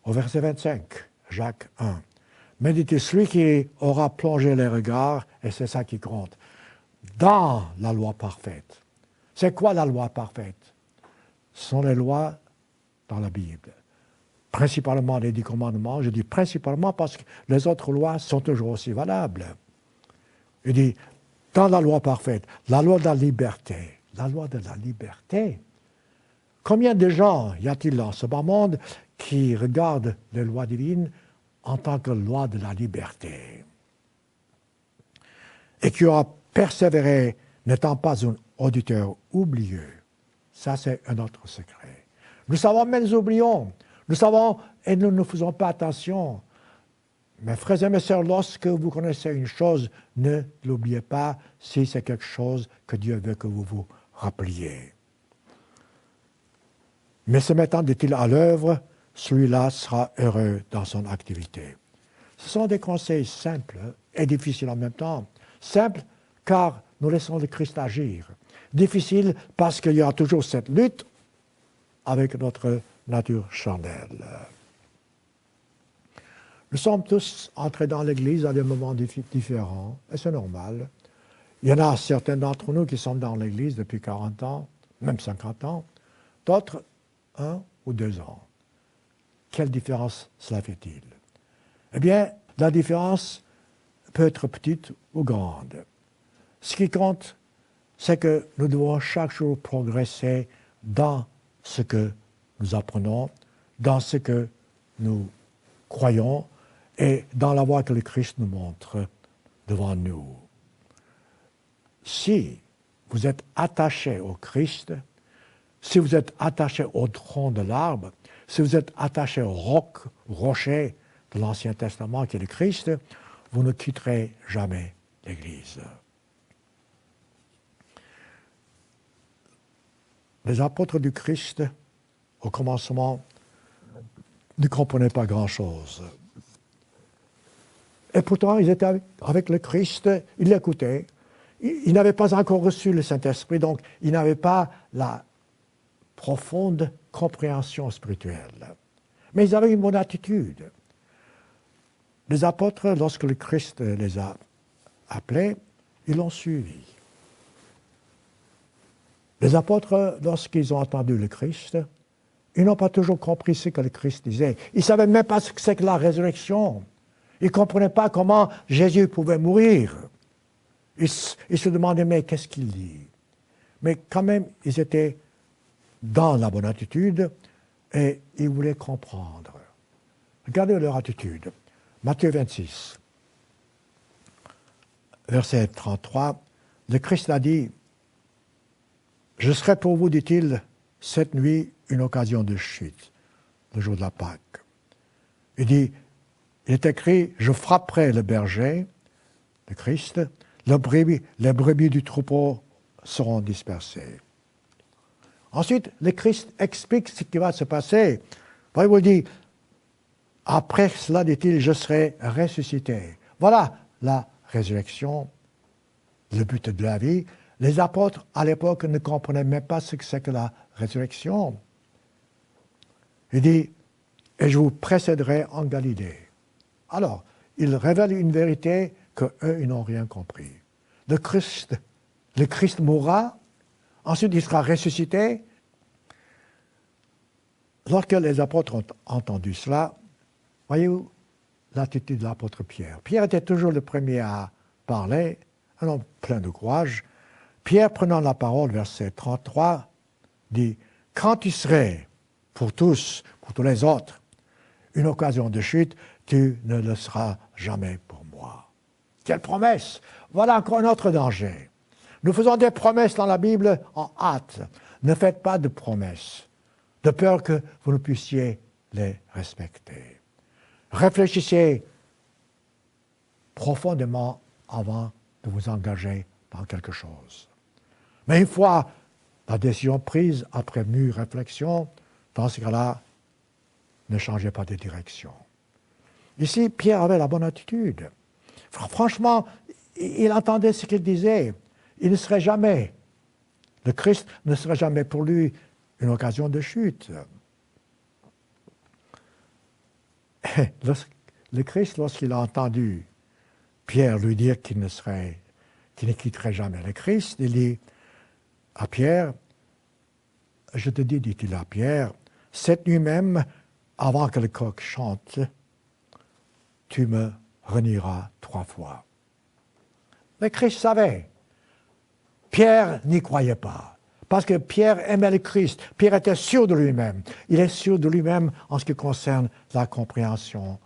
Au verset 25, Jacques 1, méditez celui qui aura plongé les regards, et c'est ça qui compte, dans la loi parfaite. C'est quoi la loi parfaite? Ce sont les lois dans la Bible. Principalement les 10 commandements. Je dis principalement parce que les autres lois sont toujours aussi valables. Il dit, dans la loi parfaite, la loi de la liberté. La loi de la liberté. Combien de gens y a-t-il dans ce bas monde qui regarde les lois divines en tant que loi de la liberté et qui aura persévéré n'étant pas un auditeur oublieux. Ça, c'est un autre secret. Nous savons, mais nous oublions. Nous savons et nous ne faisons pas attention. Mes frères et mes sœurs, lorsque vous connaissez une chose, ne l'oubliez pas si c'est quelque chose que Dieu veut que vous vous rappeliez. Mais se mettant, dit-il, à l'œuvre, celui-là sera heureux dans son activité. Ce sont des conseils simples et difficiles en même temps. Simples car nous laissons le Christ agir. Difficiles parce qu'il y a toujours cette lutte avec notre nature charnelle. Nous sommes tous entrés dans l'Église à des moments différents, et c'est normal. Il y en a certains d'entre nous qui sont dans l'Église depuis 40 ans, même 50 ans, d'autres 1 ou 2 ans. Quelle différence cela fait-il? Eh bien, la différence peut être petite ou grande. Ce qui compte, c'est que nous devons chaque jour progresser dans ce que nous apprenons, dans ce que nous croyons et dans la voie que le Christ nous montre devant nous. Si vous êtes attaché au Christ, si vous êtes attaché au tronc de l'arbre, si vous êtes attaché au rocher de l'Ancien Testament qui est le Christ, vous ne quitterez jamais l'Église. Les apôtres du Christ, au commencement, ne comprenaient pas grand-chose. Et pourtant, ils étaient avec le Christ, ils l'écoutaient. Ils n'avaient pas encore reçu le Saint-Esprit, donc ils n'avaient pas la profonde compréhension spirituelle. Mais ils avaient une bonne attitude. Les apôtres, lorsque le Christ les a appelés, ils l'ont suivi. Les apôtres, lorsqu'ils ont entendu le Christ, ils n'ont pas toujours compris ce que le Christ disait. Ils ne savaient même pas ce que c'est que la résurrection. Ils ne comprenaient pas comment Jésus pouvait mourir. Ils se demandaient, mais qu'est-ce qu'il dit? Mais quand même, ils étaient dans la bonne attitude et ils voulaient comprendre. Regardez leur attitude. Matthieu 26, verset 33, le Christ a dit, « Je serai pour vous, dit-il, cette nuit une occasion de chute, le jour de la Pâque. » Il dit, il est écrit, « Je frapperai le berger, le Christ, les brebis du troupeau seront dispersées. » Ensuite, le Christ explique ce qui va se passer. Il dit, « Après cela, dit-il, je serai ressuscité. » Voilà la résurrection, le but de la vie. Les apôtres, à l'époque, ne comprenaient même pas ce que c'est que la résurrection. Il dit, « Et je vous précéderai en Galilée. » Alors, il révèle une vérité qu'eux, ils n'ont rien compris. Le Christ mourra, ensuite il sera ressuscité. Lorsque les apôtres ont entendu cela, voyez-vous l'attitude de l'apôtre Pierre. Pierre était toujours le premier à parler, un homme plein de courage. Pierre, prenant la parole, verset 33, dit « Quand tu serais, pour tous les autres, une occasion de chute, tu ne le seras jamais pour moi. » Quelle promesse! Voilà encore un autre danger. Nous faisons des promesses dans la Bible en hâte. Ne faites pas de promesses, de peur que vous ne puissiez les respecter. Réfléchissez profondément avant de vous engager dans quelque chose. Mais une fois la décision prise, après mûre réflexion, dans ce cas-là, ne changez pas de direction. Ici, Pierre avait la bonne attitude. Franchement, il entendait ce qu'il disait. Il ne serait jamais, le Christ ne serait jamais pour lui une occasion de chute. Le Christ, lorsqu'il a entendu Pierre lui dire qu'il ne quitterait jamais le Christ, il dit à Pierre, « Je te dis, dit-il à Pierre, cette nuit même, avant que le coq chante, tu me renieras 3 fois. » Le Christ savait. Pierre n'y croyait pas. Parce que Pierre aimait le Christ. Pierre était sûr de lui-même. Il est sûr de lui-même en ce qui concerne la compréhension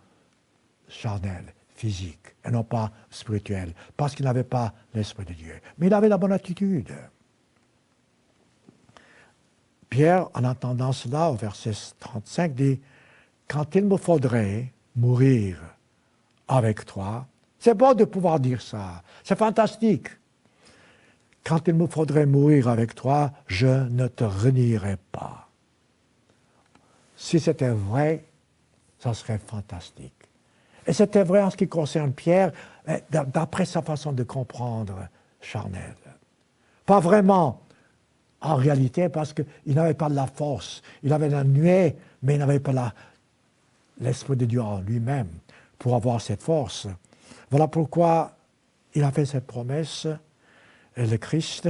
charnelle, physique, et non pas spirituelle, parce qu'il n'avait pas l'Esprit de Dieu. Mais il avait la bonne attitude. Pierre, en entendant cela, au verset 35, dit « Quand il me faudrait mourir avec toi », c'est bon de pouvoir dire ça, c'est fantastique. « Quand il me faudrait mourir avec toi, je ne te renierai pas. » Si c'était vrai, ça serait fantastique. Et c'était vrai en ce qui concerne Pierre, d'après sa façon de comprendre charnelle. Pas vraiment en réalité, parce qu'il n'avait pas de la force. Il avait la nuée, mais il n'avait pas l'Esprit de Dieu en lui-même pour avoir cette force. Voilà pourquoi il a fait cette promesse. Et le Christ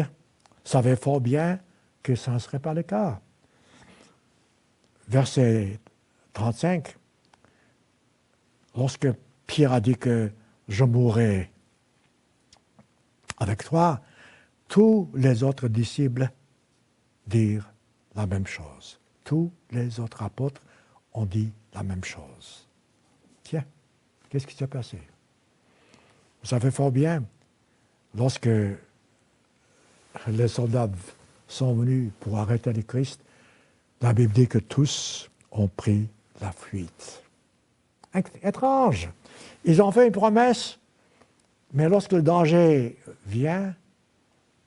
savait fort bien que ça ne serait pas le cas. Verset 35, lorsque Pierre a dit que je mourrai avec toi, tous les autres disciples dirent la même chose. Tous les autres apôtres ont dit la même chose. Tiens, qu'est-ce qui s'est passé? Vous savez fort bien, lorsque les soldats sont venus pour arrêter le Christ, la Bible dit que tous ont pris la fuite. Étrange. Ils ont fait une promesse, mais lorsque le danger vient,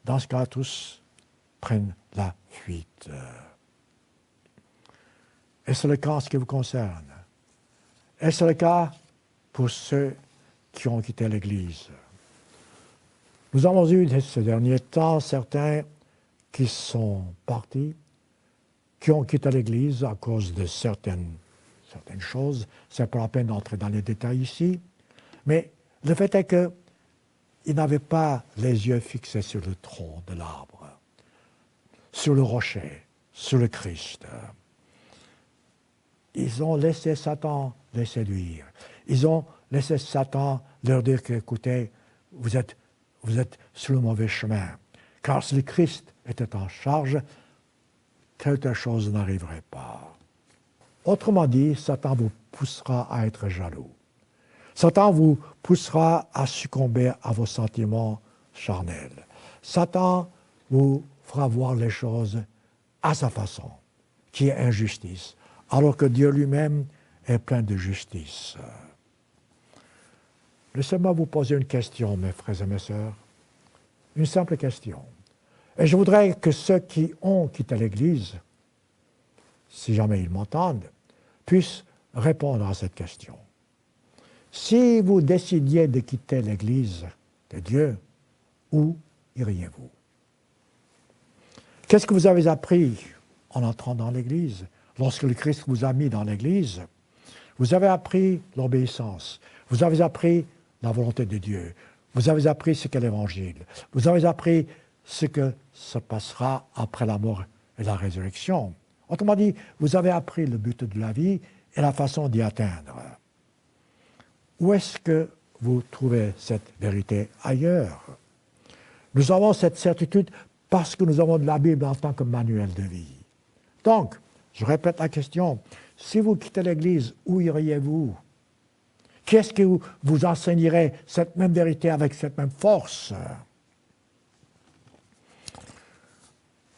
dans ce cas, tous prennent la fuite. Est-ce le cas en ce qui vous concerne? Est-ce le cas pour ceux qui ont quitté l'Église? Nous avons eu ces derniers temps certains qui sont partis, qui ont quitté l'Église à cause de certaines choses. Ce n'est pas la peine d'entrer dans les détails ici. Mais le fait est qu'ils n'avaient pas les yeux fixés sur le tronc de l'arbre, sur le rocher, sur le Christ. Ils ont laissé Satan les séduire. Ils ont laissé Satan leur dire que, écoutez, vous êtes sur le mauvais chemin. Car si le Christ était en charge, quelque chose n'arriverait pas. Autrement dit, Satan vous poussera à être jaloux. Satan vous poussera à succomber à vos sentiments charnels. Satan vous fera voir les choses à sa façon, qui est injustice, alors que Dieu lui-même est plein de justice. Laissez-moi vous poser une question, mes frères et mes sœurs. Une simple question. Et je voudrais que ceux qui ont quitté l'Église, si jamais ils m'entendent, puissent répondre à cette question. Si vous décidiez de quitter l'Église de Dieu, où iriez-vous? Qu'est-ce que vous avez appris en entrant dans l'Église? Lorsque le Christ vous a mis dans l'Église, vous avez appris l'obéissance. Vous avez appris la volonté de Dieu. Vous avez appris ce qu'est l'Évangile. Vous avez appris ce que se passera après la mort et la résurrection. Autrement dit, vous avez appris le but de la vie et la façon d'y atteindre. Où est-ce que vous trouvez cette vérité ailleurs? Nous avons cette certitude parce que nous avons de la Bible en tant que manuel de vie. Donc, je répète la question, si vous quittez l'Église, où iriez-vous? Qu'est-ce que vous enseignerez cette même vérité avec cette même force?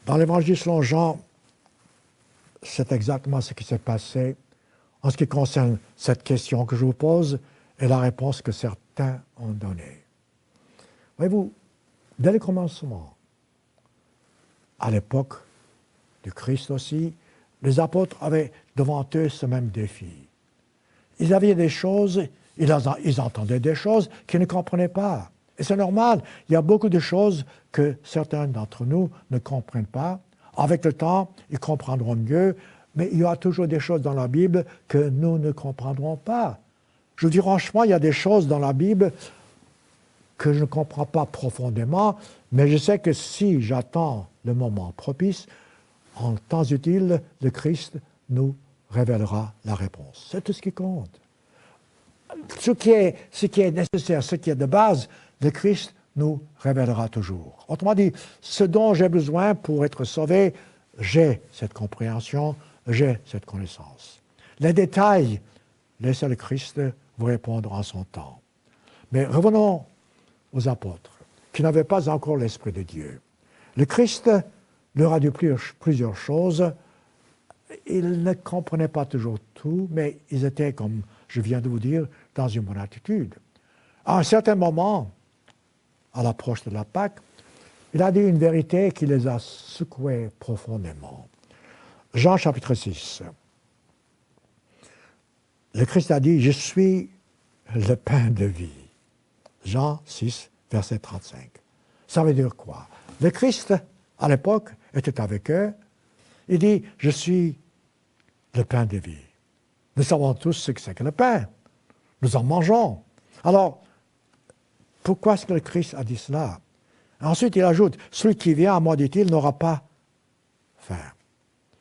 Dans l'Évangile selon Jean, c'est exactement ce qui s'est passé en ce qui concerne cette question que je vous pose et la réponse que certains ont donnée. Voyez-vous, dès le commencement, à l'époque du Christ aussi, les apôtres avaient devant eux ce même défi. Ils avaient des choses, ils entendaient des choses qu'ils ne comprenaient pas. Et c'est normal, il y a beaucoup de choses que certains d'entre nous ne comprennent pas. Avec le temps, ils comprendront mieux, mais il y a toujours des choses dans la Bible que nous ne comprendrons pas. Je vous dis franchement, il y a des choses dans la Bible que je ne comprends pas profondément, mais je sais que si j'attends le moment propice, en temps utile, le Christ nous révélera la réponse. C'est tout ce qui compte. Ce qui est nécessaire, ce qui est de base, le Christ nous révélera toujours. Autrement dit, ce dont j'ai besoin pour être sauvé, j'ai cette compréhension, j'ai cette connaissance. Les détails, laissez le Christ vous répondre en son temps. Mais revenons aux apôtres, qui n'avaient pas encore l'Esprit de Dieu. Le Christ leur a dit plusieurs choses. Ils ne comprenaient pas toujours tout, mais ils étaient, comme je viens de vous dire, dans une bonne attitude. À un certain moment, à l'approche de la Pâque, il a dit une vérité qui les a secoués profondément. Jean chapitre 6. Le Christ a dit, « Je suis le pain de vie ». Jean 6, verset 35. Ça veut dire quoi? Le Christ, à l'époque, était avec eux. Il dit, « Je suis le pain de vie ». Nous savons tous ce que c'est que le pain. Nous en mangeons. Alors, pourquoi est-ce que le Christ a dit cela? Ensuite, il ajoute, « Celui qui vient à moi, dit-il, n'aura pas faim.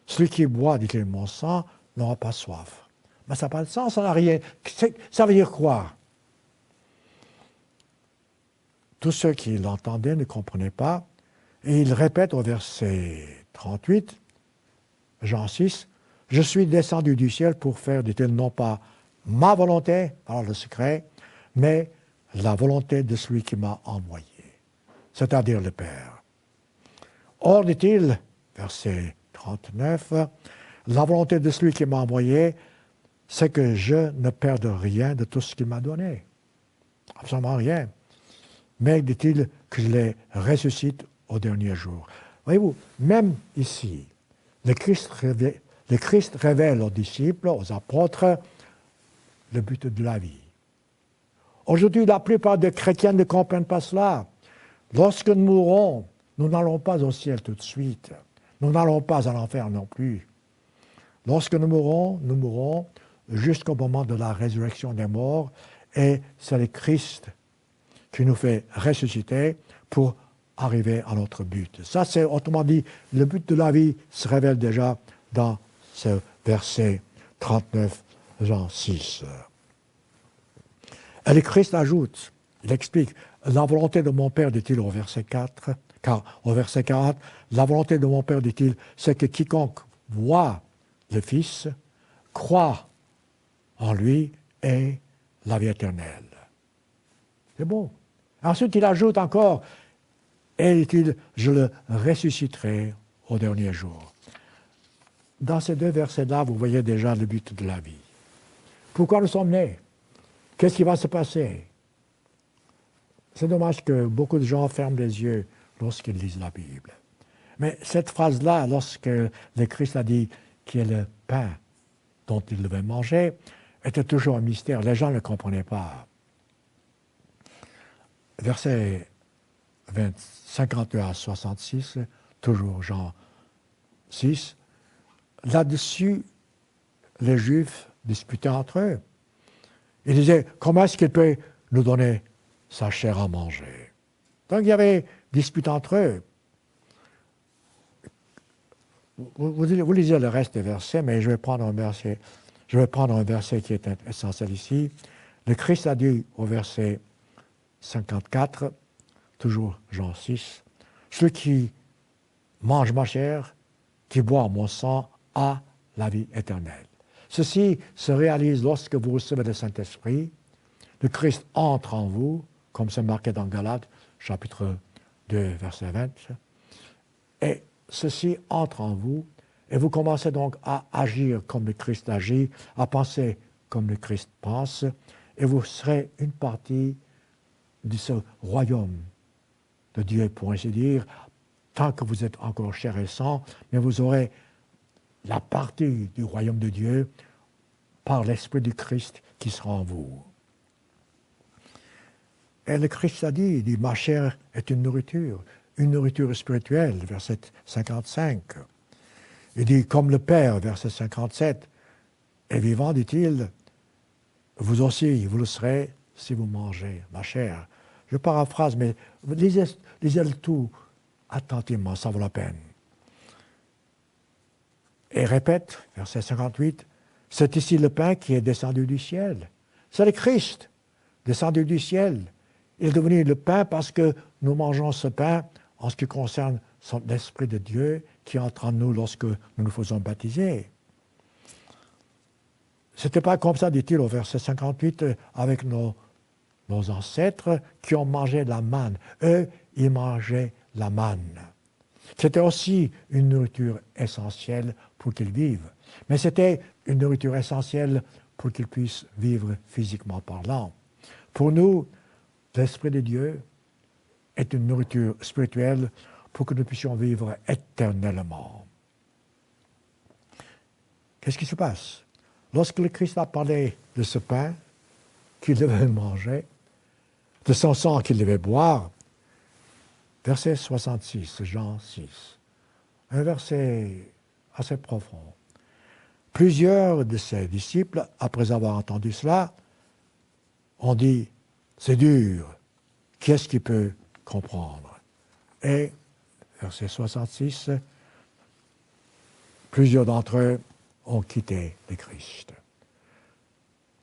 Celui qui boit, dit-il, mon sang, n'aura pas soif. » Mais ça n'a pas de sens, ça n'a rien. Ça veut dire quoi? Tous ceux qui l'entendaient ne comprenaient pas. Et il répète au verset 38, Jean 6, « Je suis descendu du ciel pour faire, dit-il, non pas ma volonté, par le secret, mais la volonté de celui qui m'a envoyé, c'est-à-dire le Père. Or, dit-il, verset 39, « La volonté de celui qui m'a envoyé, c'est que je ne perde rien de tout ce qu'il m'a donné. » Absolument rien. Mais, dit-il, que je les ressuscite au dernier jour. Voyez-vous, même ici, le Christ révèle aux disciples, aux apôtres, le but de la vie. Aujourd'hui, la plupart des chrétiens ne comprennent pas cela. Lorsque nous mourrons, nous n'allons pas au ciel tout de suite. Nous n'allons pas à l'enfer non plus. Lorsque nous mourrons jusqu'au moment de la résurrection des morts, et c'est le Christ qui nous fait ressusciter pour arriver à notre but. Ça, c'est, autrement dit, le but de la vie se révèle déjà dans ce verset 39, Jean 6. Et le Christ ajoute, il explique, la volonté de mon Père, dit-il au verset 4, car au verset 40, la volonté de mon Père, dit-il, c'est que quiconque voit le Fils croit en lui et la vie éternelle. C'est beau. Ensuite, il ajoute encore, et dit-il, je le ressusciterai au dernier jour. Dans ces deux versets-là, vous voyez déjà le but de la vie. Pourquoi nous sommes nés? Qu'est-ce qui va se passer? C'est dommage que beaucoup de gens ferment les yeux lorsqu'ils lisent la Bible. Mais cette phrase-là, lorsque le Christ a dit qu'il est le pain dont ils devaient manger, était toujours un mystère. Les gens ne le comprenaient pas. Versets 51 à 66, toujours Jean 6, là-dessus, les Juifs disputaient entre eux. Ils disaient, comment est-ce qu'il peut nous donner sa chair à manger? Donc il y avait dispute entre eux. Vous lisez le reste des versets, mais je vais prendre un verset qui est essentiel ici. Le Christ a dit au verset 54, toujours Jean 6, « Celui qui mange ma chair, qui boit mon sang, a la vie éternelle. » Ceci se réalise lorsque vous recevez le Saint-Esprit. Le Christ entre en vous, comme c'est marqué dans Galates, chapitre 2, verset 20. Et ceci entre en vous, et vous commencez donc à agir comme le Christ agit, à penser comme le Christ pense, et vous serez une partie de ce royaume de Dieu, pour ainsi dire, tant que vous êtes encore chair et sang, mais vous aurez la partie du royaume de Dieu par l'Esprit du Christ qui sera en vous. Et le Christ a dit, il dit, ma chair est une nourriture spirituelle, verset 55. Il dit, comme le Père, verset 57, est vivant, dit-il, vous aussi, vous le serez si vous mangez ma chair. Je paraphrase, mais lisez-le tout attentivement, ça vaut la peine. Et répète, verset 58, c'est ici le pain qui est descendu du ciel. C'est le Christ, descendu du ciel. Il est devenu le pain parce que nous mangeons ce pain en ce qui concerne l'Esprit de Dieu qui entre en nous lorsque nous nous faisons baptiser. Ce n'était pas comme ça, dit-il au verset 58, avec nos ancêtres qui ont mangé la manne. Eux, ils mangeaient la manne. C'était aussi une nourriture essentielle pour qu'ils vivent. Mais c'était une nourriture essentielle pour qu'ils puissent vivre physiquement parlant. Pour nous, l'Esprit de Dieu est une nourriture spirituelle pour que nous puissions vivre éternellement. Qu'est-ce qui se passe? Lorsque le Christ a parlé de ce pain qu'il devait manger, de son sang qu'il devait boire, verset 66, Jean 6, un verset assez profond. Plusieurs de ses disciples, après avoir entendu cela, ont dit, c'est dur, qui est-ce qui peut comprendre? Et, verset 66, plusieurs d'entre eux ont quitté le Christ.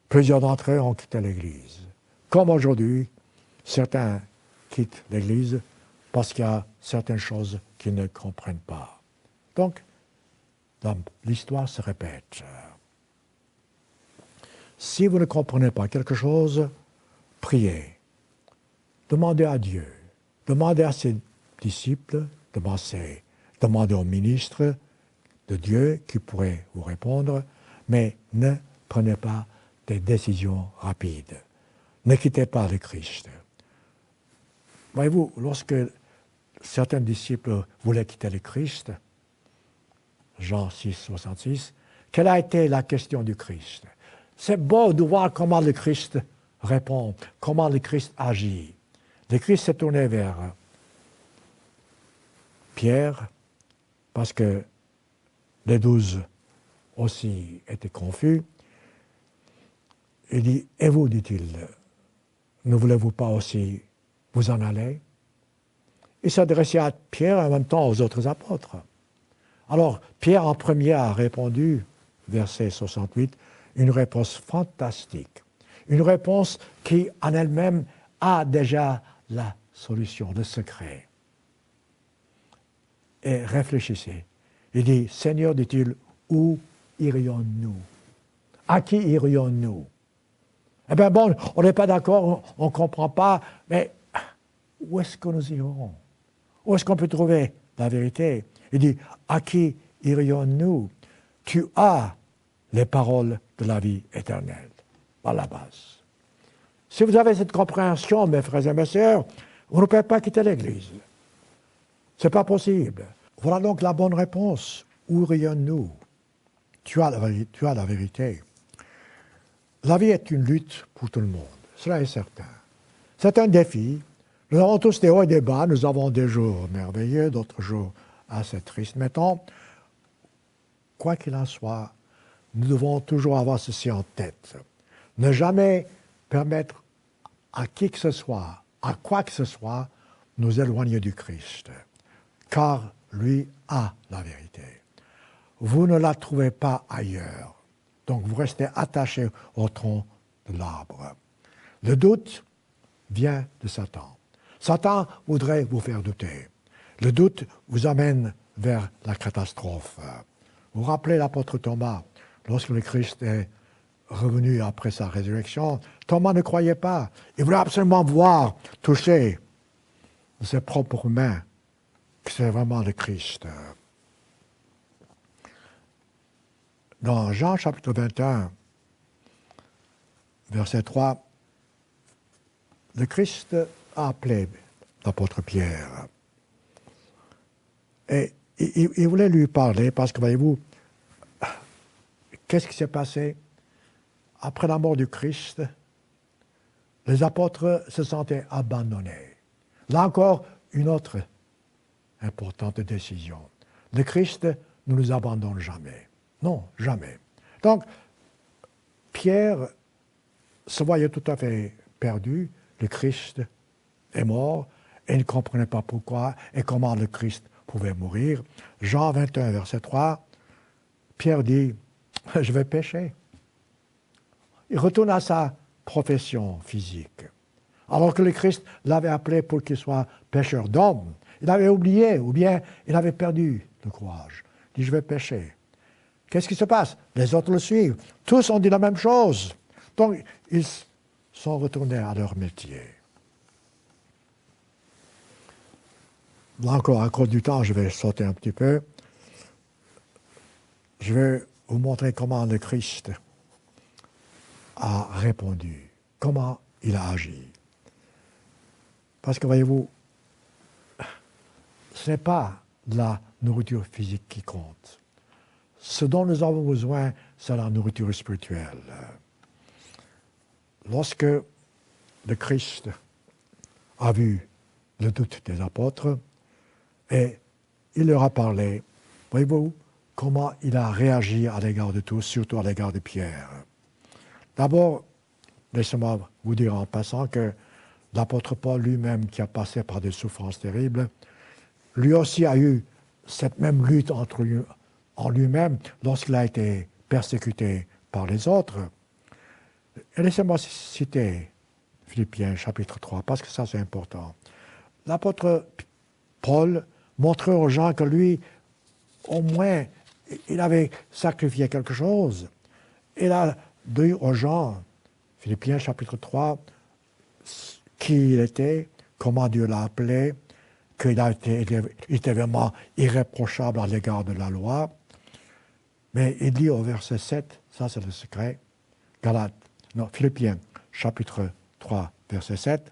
Plusieurs d'entre eux ont quitté l'Église. Comme aujourd'hui, certains quittent l'Église parce qu'il y a certaines choses qu'ils ne comprennent pas. Donc, l'histoire se répète. Si vous ne comprenez pas quelque chose, priez. Demandez à Dieu. Demandez à ses disciples, demandez aux ministres de Dieu qui pourraient vous répondre, mais ne prenez pas des décisions rapides. Ne quittez pas le Christ. Voyez-vous, lorsque certains disciples voulaient quitter le Christ, Jean 6, 66, quelle a été la question du Christ? C'est beau de voir comment le Christ répond, comment le Christ agit. Le Christ s'est tourné vers Pierre, parce que les 12 aussi étaient confus. Il dit, et vous, dit-il, ne voulez-vous pas aussi vous en aller? Il s'adressait à Pierre et en même temps aux autres apôtres. Alors, Pierre en premier a répondu, verset 68, une réponse fantastique. Une réponse qui, en elle-même, a déjà la solution, le secret. Et réfléchissez. Il dit, Seigneur, dit-il, où irions-nous? À qui irions-nous? Eh bien bon, on n'est pas d'accord, on ne comprend pas, mais où est-ce que nous irons? Où est-ce qu'on peut trouver la vérité? Il dit, à qui irions-nous? Tu as les paroles de la vie éternelle, à la base. Si vous avez cette compréhension, mes frères et mes sœurs, vous ne pouvez pas quitter l'Église. Ce n'est pas possible. Voilà donc la bonne réponse. Où irions-nous? Tu as la vérité. La vie est une lutte pour tout le monde. Cela est certain. C'est un défi. Nous avons tous des hauts et des bas. Nous avons des jours merveilleux, d'autres jours assez tristes. Mettons, quoi qu'il en soit, nous devons toujours avoir ceci en tête. Ne jamais permettre à qui que ce soit, à quoi que ce soit, nous éloigner du Christ. Car lui a la vérité. Vous ne la trouvez pas ailleurs. Donc vous restez attaché au tronc de l'arbre. Le doute vient de Satan. Satan voudrait vous faire douter. Le doute vous amène vers la catastrophe. Vous vous rappelez l'apôtre Thomas, lorsque le Christ est revenu après sa résurrection, Thomas ne croyait pas. Il voulait absolument voir, toucher de ses propres mains que c'est vraiment le Christ. Dans Jean chapitre 21, verset 3, le Christ a appelé l'apôtre Pierre. Et il voulait lui parler parce que, voyez-vous, qu'est-ce qui s'est passé? Après la mort du Christ, les apôtres se sentaient abandonnés. Là encore, une autre importante décision. Le Christ ne nous abandonne jamais. Non, jamais. Donc, Pierre se voyait tout à fait perdu. Le Christ est mort et il ne comprenait pas pourquoi et comment le Christ pouvait mourir. Jean 21, verset 3, Pierre dit, « Je vais pécher. » Il retourne à sa profession physique. alors que le Christ l'avait appelé pour qu'il soit pêcheur d'hommes. Il avait oublié, ou bien il avait perdu le courage. Il dit, je vais pêcher. Qu'est-ce qui se passe? Les autres le suivent. Tous ont dit la même chose. Donc, ils sont retournés à leur métier. Là encore, à cause du temps, je vais sauter un petit peu. Je vais vous montrer comment le Christ a répondu, comment il a agi. Parce que, voyez-vous, ce n'est pas la nourriture physique qui compte. Ce dont nous avons besoin, c'est la nourriture spirituelle. Lorsque le Christ a vu le doute des apôtres et il leur a parlé, voyez-vous comment il a réagi à l'égard de tous, surtout à l'égard de Pierre. D'abord, laissez-moi vous dire en passant que l'apôtre Paul lui-même, qui a passé par des souffrances terribles, lui aussi a eu cette même lutte en lui-même lorsqu'il a été persécuté par les autres. Et laissez-moi citer Philippiens chapitre 3, parce que ça c'est important. L'apôtre Paul montrait aux gens que lui, au moins, il avait sacrifié quelque chose. Il a dit aux gens, Philippiens chapitre 3, qui il était, comment Dieu l'a appelé, qu'il était vraiment irréprochable à l'égard de la loi. Mais il dit au verset 7, ça c'est le secret, Philippiens chapitre 3, verset 7,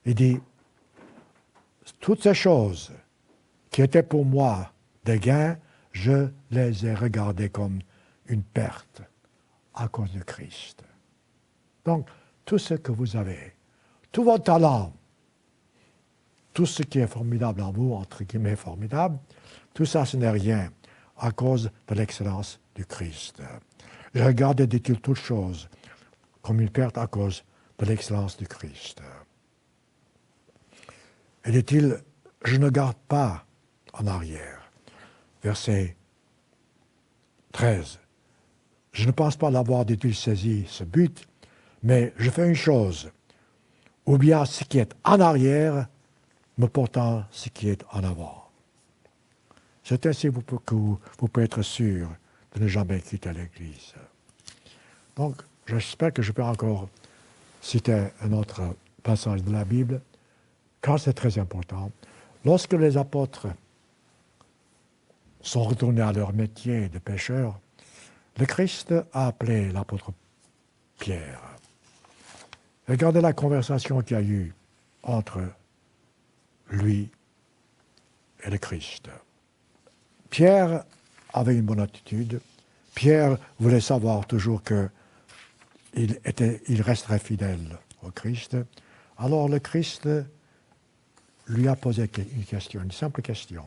il dit, toutes ces choses qui étaient pour moi des gains, je les ai regardées comme une perte à cause de Christ. Donc, tout ce que vous avez, tout votre talent, tout ce qui est formidable en vous, entre guillemets formidable, tout ça, ce n'est rien à cause de l'excellence du Christ. Je regarde, dit-il, toutes choses comme une perte à cause de l'excellence du Christ. Et dit-il, je ne garde pas en arrière. Verset 13. Je ne pense pas l'avoir, dit-il, saisi ce but, mais je fais une chose, ou bien ce qui est en arrière, me portant ce qui est en avant. C'est ainsi que vous pouvez être sûr de ne jamais quitter l'Église. Donc, j'espère que je peux encore citer un autre passage de la Bible, car c'est très important. Lorsque les apôtres sont retournés à leur métier de pêcheurs, le Christ a appelé l'apôtre Pierre. Regardez la conversation qu'il y a eu entre lui et le Christ. Pierre avait une bonne attitude. Pierre voulait savoir toujours qu'il resterait fidèle au Christ. Alors le Christ lui a posé une question, une simple question.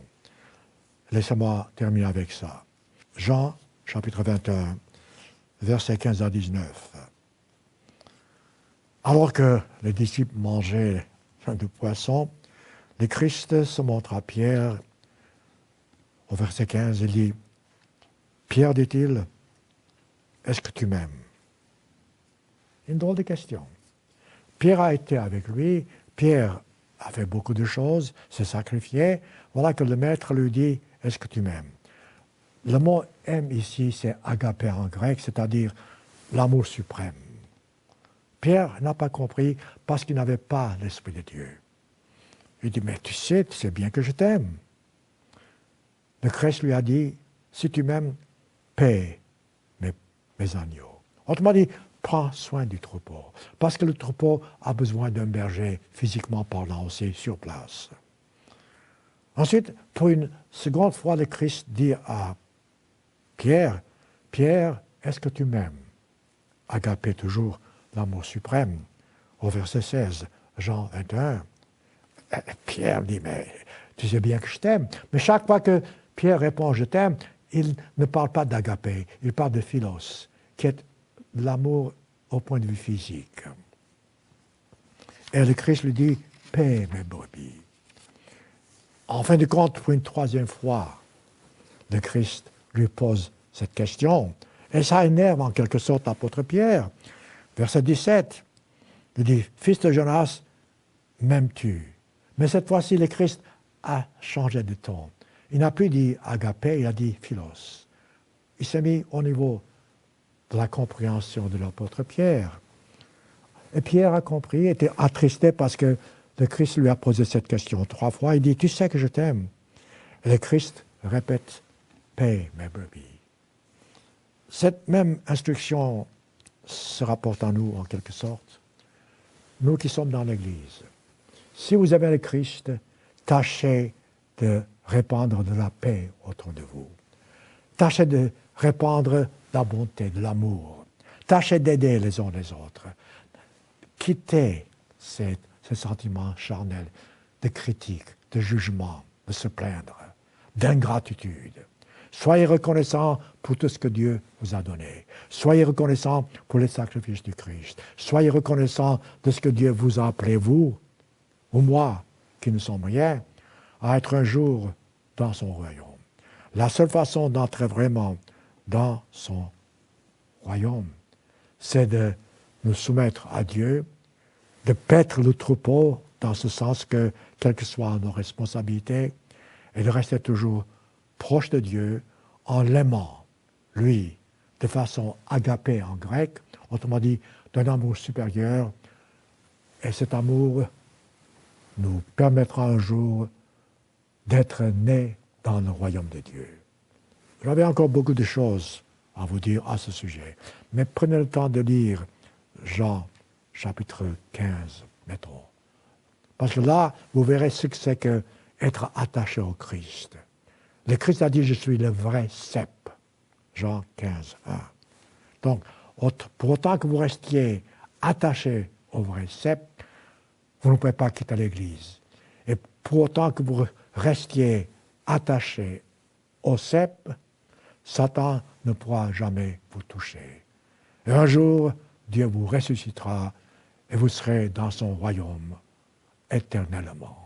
Laissez-moi terminer avec ça. Jean, chapitre 21, versets 15 à 19. Alors que les disciples mangeaient du poisson, le Christ se montre à Pierre. Au verset 15, il dit, « Pierre, dit-il, est-ce que tu m'aimes » Une drôle de question. Pierre a été avec lui, Pierre a fait beaucoup de choses, s'est sacrifié. Voilà que le maître lui dit, « Est-ce que tu m'aimes » Le mot « aime » ici, c'est « agapé » en grec, c'est-à-dire l'amour suprême. Pierre n'a pas compris parce qu'il n'avait pas l'Esprit de Dieu. Il dit, mais tu sais bien que je t'aime. Le Christ lui a dit, si tu m'aimes, paie mes agneaux. Autrement dit, prends soin du troupeau. Parce que le troupeau a besoin d'un berger, physiquement parlant aussi, sur place. Ensuite, pour une seconde fois, le Christ dit à Pierre, « Pierre, est-ce que tu m'aimes » Agapé toujours, l'amour suprême. Au verset 16, Jean 21. Pierre dit, mais tu sais bien que je t'aime. Mais chaque fois que Pierre répond, je t'aime, il ne parle pas d'agapé, il parle de philos, qui est l'amour au point de vue physique. Et le Christ lui dit, paie mes brebis. En fin de compte, pour une troisième fois, le Christ lui pose cette question. Et ça énerve en quelque sorte l'apôtre Pierre. Verset 17, il dit, fils de Jonas, m'aimes-tu? Mais cette fois-ci, le Christ a changé de ton. Il n'a plus dit agapé, il a dit philos. Il s'est mis au niveau de la compréhension de l'apôtre Pierre. Et Pierre a compris, était attristé parce que le Christ lui a posé cette question 3 fois. Il dit, tu sais que je t'aime. Et le Christ répète, paie mes brebis. Cette même instruction se rapporte à nous en quelque sorte. Nous qui sommes dans l'Église. Si vous avez le Christ, tâchez de répandre de la paix autour de vous. Tâchez de répandre la bonté, de l'amour. Tâchez d'aider les uns les autres. Quittez ces sentiments charnels de critique, de jugement, de se plaindre, d'ingratitude. Soyez reconnaissants pour tout ce que Dieu vous a donné. Soyez reconnaissants pour les sacrifices du Christ. Soyez reconnaissants de ce que Dieu vous a appelé, vous, ou moi, qui ne sommes rien, à être un jour dans son royaume. La seule façon d'entrer vraiment dans son royaume, c'est de nous soumettre à Dieu, de paître le troupeau dans ce sens que, quelles que soient nos responsabilités, et de rester toujours proche de Dieu en l'aimant, lui, de façon agapée en grec, autrement dit, d'un amour supérieur, et cet amour nous permettra un jour d'être nés dans le royaume de Dieu. J'avais encore beaucoup de choses à vous dire à ce sujet, mais prenez le temps de lire Jean chapitre 15, mettons. Parce que là, vous verrez ce que c'est qu'être attaché au Christ. Le Christ a dit, je suis le vrai cep. Jean 15, 1. Donc, pour autant que vous restiez attaché au vrai cep, vous ne pouvez pas quitter l'Église. Et pour autant que vous restiez attaché au cep, Satan ne pourra jamais vous toucher. Et un jour, Dieu vous ressuscitera et vous serez dans son royaume éternellement.